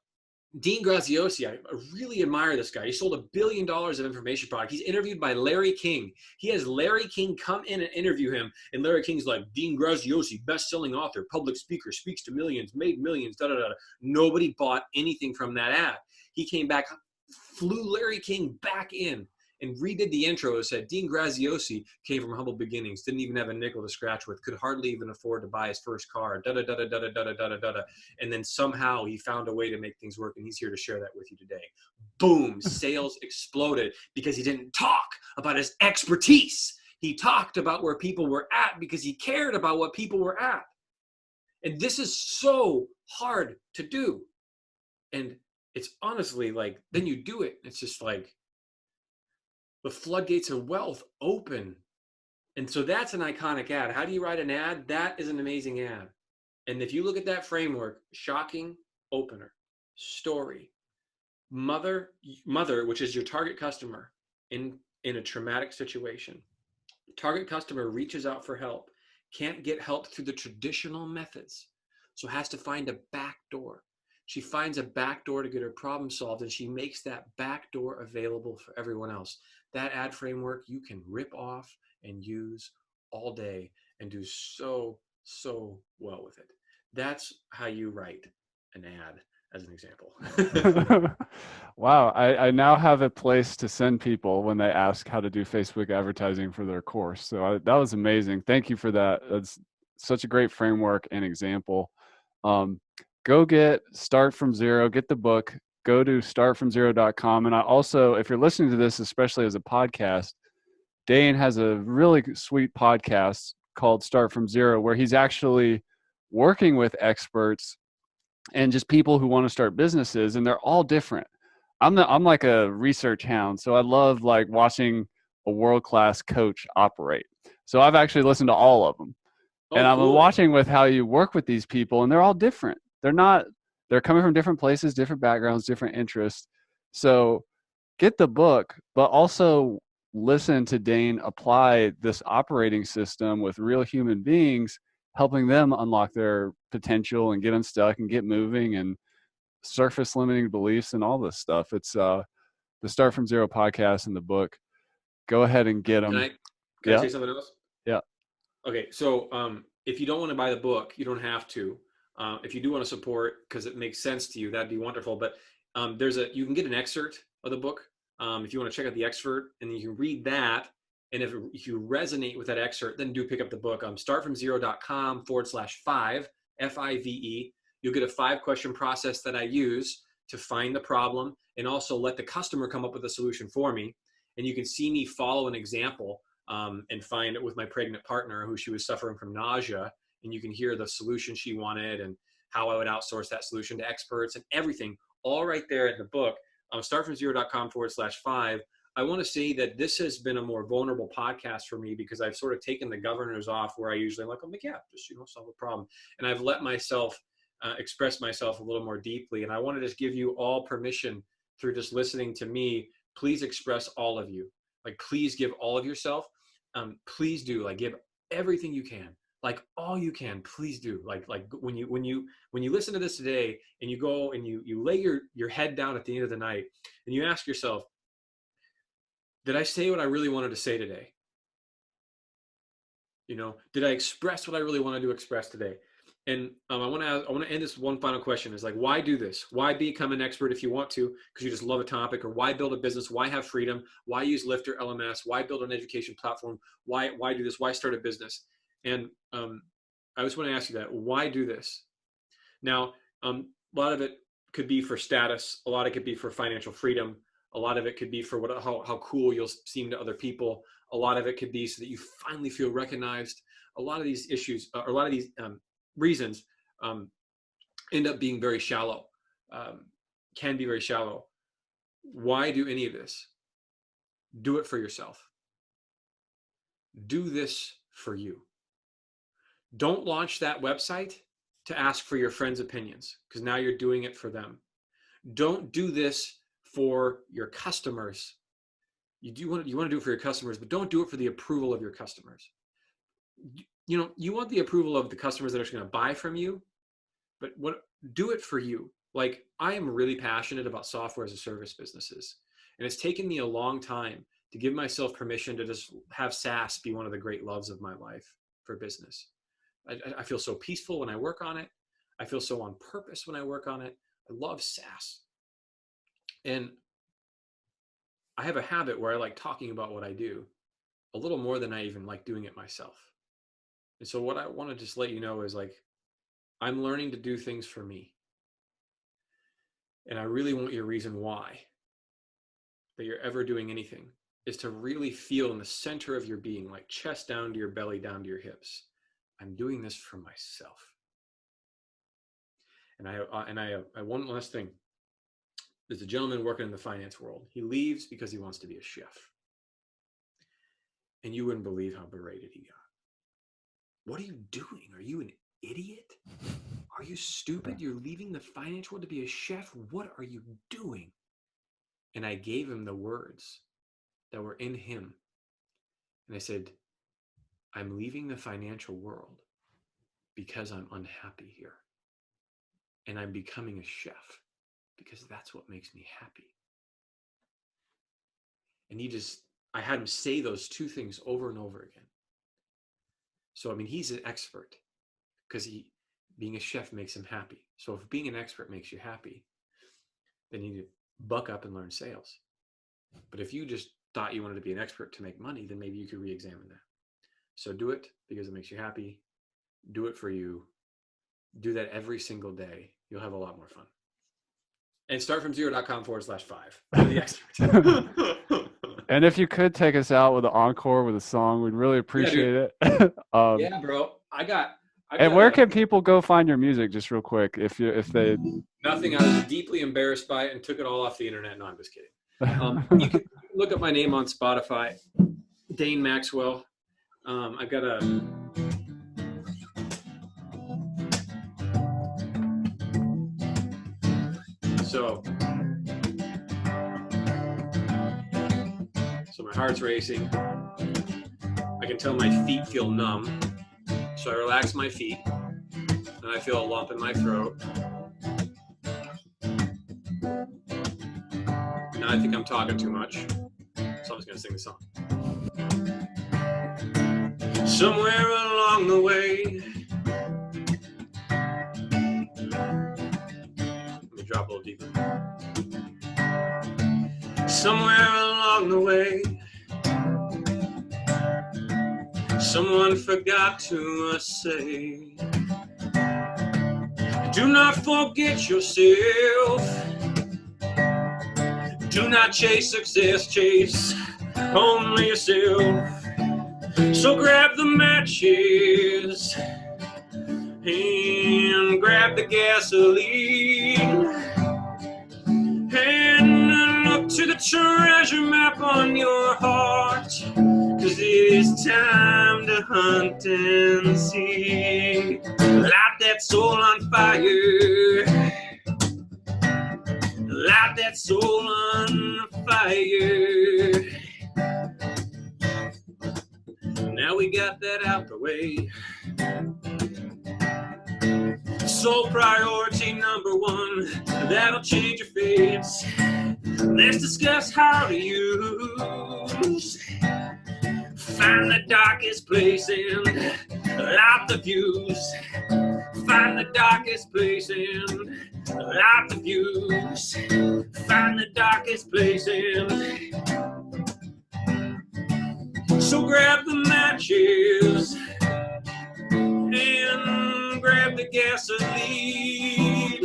Speaker 2: Dean Graziosi. I really admire this guy. He sold $1 billion of information product. He's interviewed by Larry King. He has Larry King come in and interview him. And Larry King's like, Dean Graziosi, best-selling author, public speaker, speaks to millions, made millions, da-da-da. Nobody bought anything from that ad. He came back, flew Larry King back in and redid the intro. It said, Dean Graziosi came from humble beginnings, didn't even have a nickel to scratch with, could hardly even afford to buy his first car, da-da-da-da-da-da-da-da-da-da. And then somehow he found a way to make things work, and he's here to share that with you today. Boom, sales exploded because he didn't talk about his expertise. He talked about where people were at because he cared about what people were at. And this is so hard to do. And it's honestly like, then you do it. It's just like, the floodgates of wealth open. And so that's an iconic ad. How do you write an ad? That is an amazing ad. And if you look at that framework, shocking opener, story, mother, which is your target customer, in in a traumatic situation. Target customer reaches out for help, can't get help through the traditional methods, so has to find a back door. She finds a back door to get her problem solved, and she makes that back door available for everyone else. That ad framework you can rip off and use all day and do so well with it. That's how you write an ad, as an example.
Speaker 1: Wow, I now have a place to send people when they ask how to do Facebook advertising for their course. So that was amazing. Thank you for that. That's such a great framework and example. Um, Go Start From Zero, get the book, go to startfromzero.com. And I also, if you're listening to this, especially as a podcast, Dane has a really sweet podcast called Start From Zero, where he's actually working with experts and just people who want to start businesses, and they're all different. I'm like a research hound, so I love like watching a world-class coach operate. So I've actually listened to all of them, and
Speaker 2: Oh,
Speaker 1: I'm
Speaker 2: cool.
Speaker 1: watching with how you work with these people, and they're all different. They're coming from different places, different backgrounds, different interests. So get the book, but also listen to Dane apply this operating system with real human beings, helping them unlock their potential and get unstuck and get moving and surface limiting beliefs and all this stuff. It's the Start From Zero podcast and the book. Go ahead and get
Speaker 2: Can
Speaker 1: them.
Speaker 2: I can I
Speaker 1: Yeah,
Speaker 2: say something else?
Speaker 1: yeah.
Speaker 2: Okay, so if you don't want to buy the book, you don't have to. If you do want to support because it makes sense to you, that'd be wonderful. But you can get an excerpt of the book if you want to check out the excerpt, and then you can read that. And if you resonate with that excerpt, then do pick up the book. Startfromzero.com/5 FIVE. You'll get a 5-question process that I use to find the problem and also let the customer come up with a solution for me. And you can see me follow an example and find it with my pregnant partner who she was suffering from nausea. And you can hear the solution she wanted and how I would outsource that solution to experts and everything all right there in the book. Startfromzero.com/5. I want to say that this has been a more vulnerable podcast for me because I've sort of taken the governors off where I usually I'm like, yeah, just, solve a problem. And I've let myself express myself a little more deeply. And I want to just give you all permission through just listening to me. Please express all of you. Like, please give all of yourself. Please do, like, give everything you can, like all you can. Please do, like when you listen to this today and you go and you lay your head down at the end of the night and you ask yourself, did I say what I really wanted to say today? Did I express what I really wanted to express today? And I want to end this with one final question. Is like, why do this? Why become an expert if you want to, because you just love a topic? Or why build a business? Why have freedom? Why use LifterLMS? Why build an education platform? Why do this? Why start a business? And I just want to ask you that. Why do this? Now, a lot of it could be for status. A lot of it could be for financial freedom. A lot of it could be for how cool you'll seem to other people. A lot of it could be so that you finally feel recognized. A lot of these issues, or a lot of these reasons, end up being very shallow, can be very shallow. Why do any of this? Do it for yourself. Do this for you. Don't launch that website to ask for your friends' opinions, because now you're doing it for them. Don't do this for your customers. You want to do it for your customers, but don't do it for the approval of your customers. You want the approval of the customers that are going to buy from you, but do it for you. Like, I am really passionate about software as a service businesses, and it's taken me a long time to give myself permission to just have SaaS be one of the great loves of my life for business. I feel so peaceful when I work on it. I feel so on purpose when I work on it. I love SaaS. And I have a habit where I like talking about what I do a little more than I even like doing it myself. And so what I want to just let you know is, like, I'm learning to do things for me. And I really want your reason why that you're ever doing anything is to really feel in the center of your being, like chest down to your belly, down to your hips. I'm doing this for myself. And I one last thing. There's a gentleman working in the finance world. He leaves because he wants to be a chef. And you wouldn't believe how berated he got. What are you doing? Are you an idiot? Are you stupid? You're leaving the finance world to be a chef? What are you doing? And I gave him the words that were in him. And I said, I'm leaving the financial world because I'm unhappy here. And I'm becoming a chef because that's what makes me happy. And I had him say those two things over and over again. So, I mean, he's an expert because being a chef makes him happy. So if being an expert makes you happy, then you need to buck up and learn sales. But if you just thought you wanted to be an expert to make money, then maybe you could re-examine that. So do it because it makes you happy. Do it for you. Do that every single day. You'll have a lot more fun. And startfromzero.com/5. The expert.
Speaker 1: And if you could take us out with an encore with a song, we'd really appreciate it.
Speaker 2: Yeah, bro.
Speaker 1: And where can people go find your music, just real quick, if they...
Speaker 2: Nothing. I was deeply embarrassed by it and took it all off the internet. No, I'm just kidding. You can look up my name on Spotify, Dane Maxwell. I've got a... So my heart's racing. I can tell my feet feel numb. So I relax my feet and I feel a lump in my throat. Now I think I'm talking too much. So I'm just going to sing the song. Somewhere along the way. Let me drop a little deeper. Somewhere along the way, someone forgot to say, do not forget yourself. Do not chase success, chase only yourself. So grab the matches and grab the gasoline and look to the treasure map on your heart, 'cause it is time to hunt and see. Light that soul on fire. Light that soul on fire. Now we got that out the way. Soul priority number one, that'll change your face. Let's discuss how to use. Find the darkest place and light the fuse. Find the darkest place and light the fuse. Find the darkest place and... So grab the matches and grab the gasoline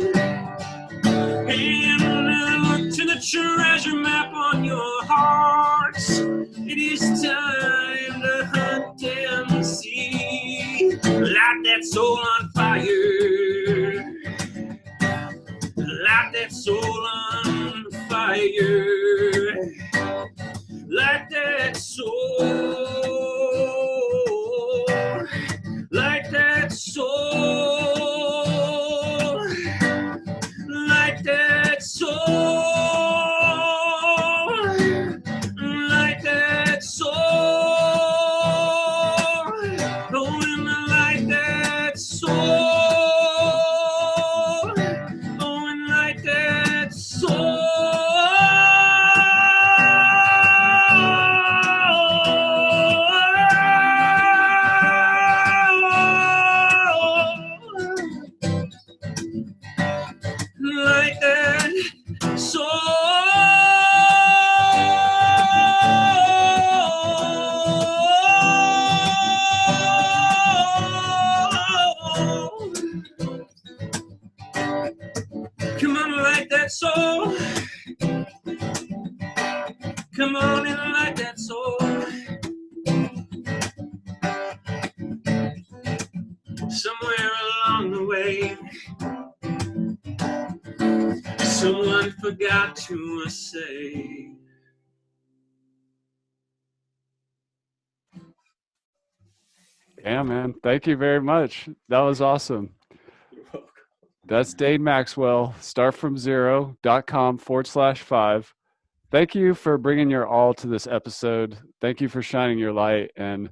Speaker 2: and look to the treasure map on your heart. It is time to hunt and see. Light that soul on fire. Light that soul on fire. Light that soul. Light that soul. Light that soul. Light that soul. Oh, and light that soul. Oh, and light that soul. Like that soul. Come on, light that soul. Come on and light that soul. Somewhere along the way, someone forgot to say.
Speaker 1: Yeah, man. Thank you very much. That was awesome.
Speaker 2: You're welcome.
Speaker 1: That's Dane Maxwell, startfromzero.com/5. thank you for bringing your all to this episode. Thank you for shining your light and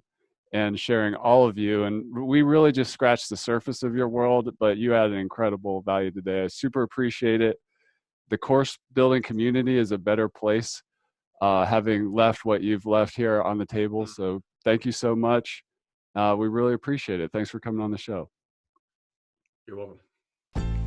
Speaker 1: sharing all of you. And we really just scratched the surface of your world, but you added incredible value today. I super appreciate it. The course building community is a better place, having left what you've left here on the table. So thank you so much. We really appreciate it. Thanks for coming on the show.
Speaker 2: You're welcome.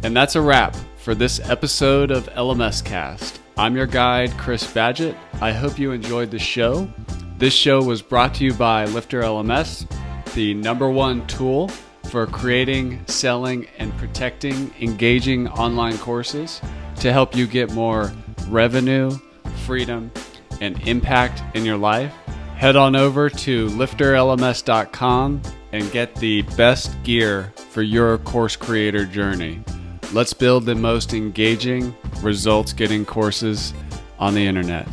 Speaker 1: And that's a wrap for this episode of LMScast. I'm your guide, Chris Badgett. I hope you enjoyed the show. This show was brought to you by LifterLMS, the #1 tool for creating, selling, and protecting engaging online courses to help you get more revenue, freedom, and impact in your life. Head on over to LifterLMS.com and get the best gear for your course creator journey. Let's build the most engaging, results-getting courses on the internet.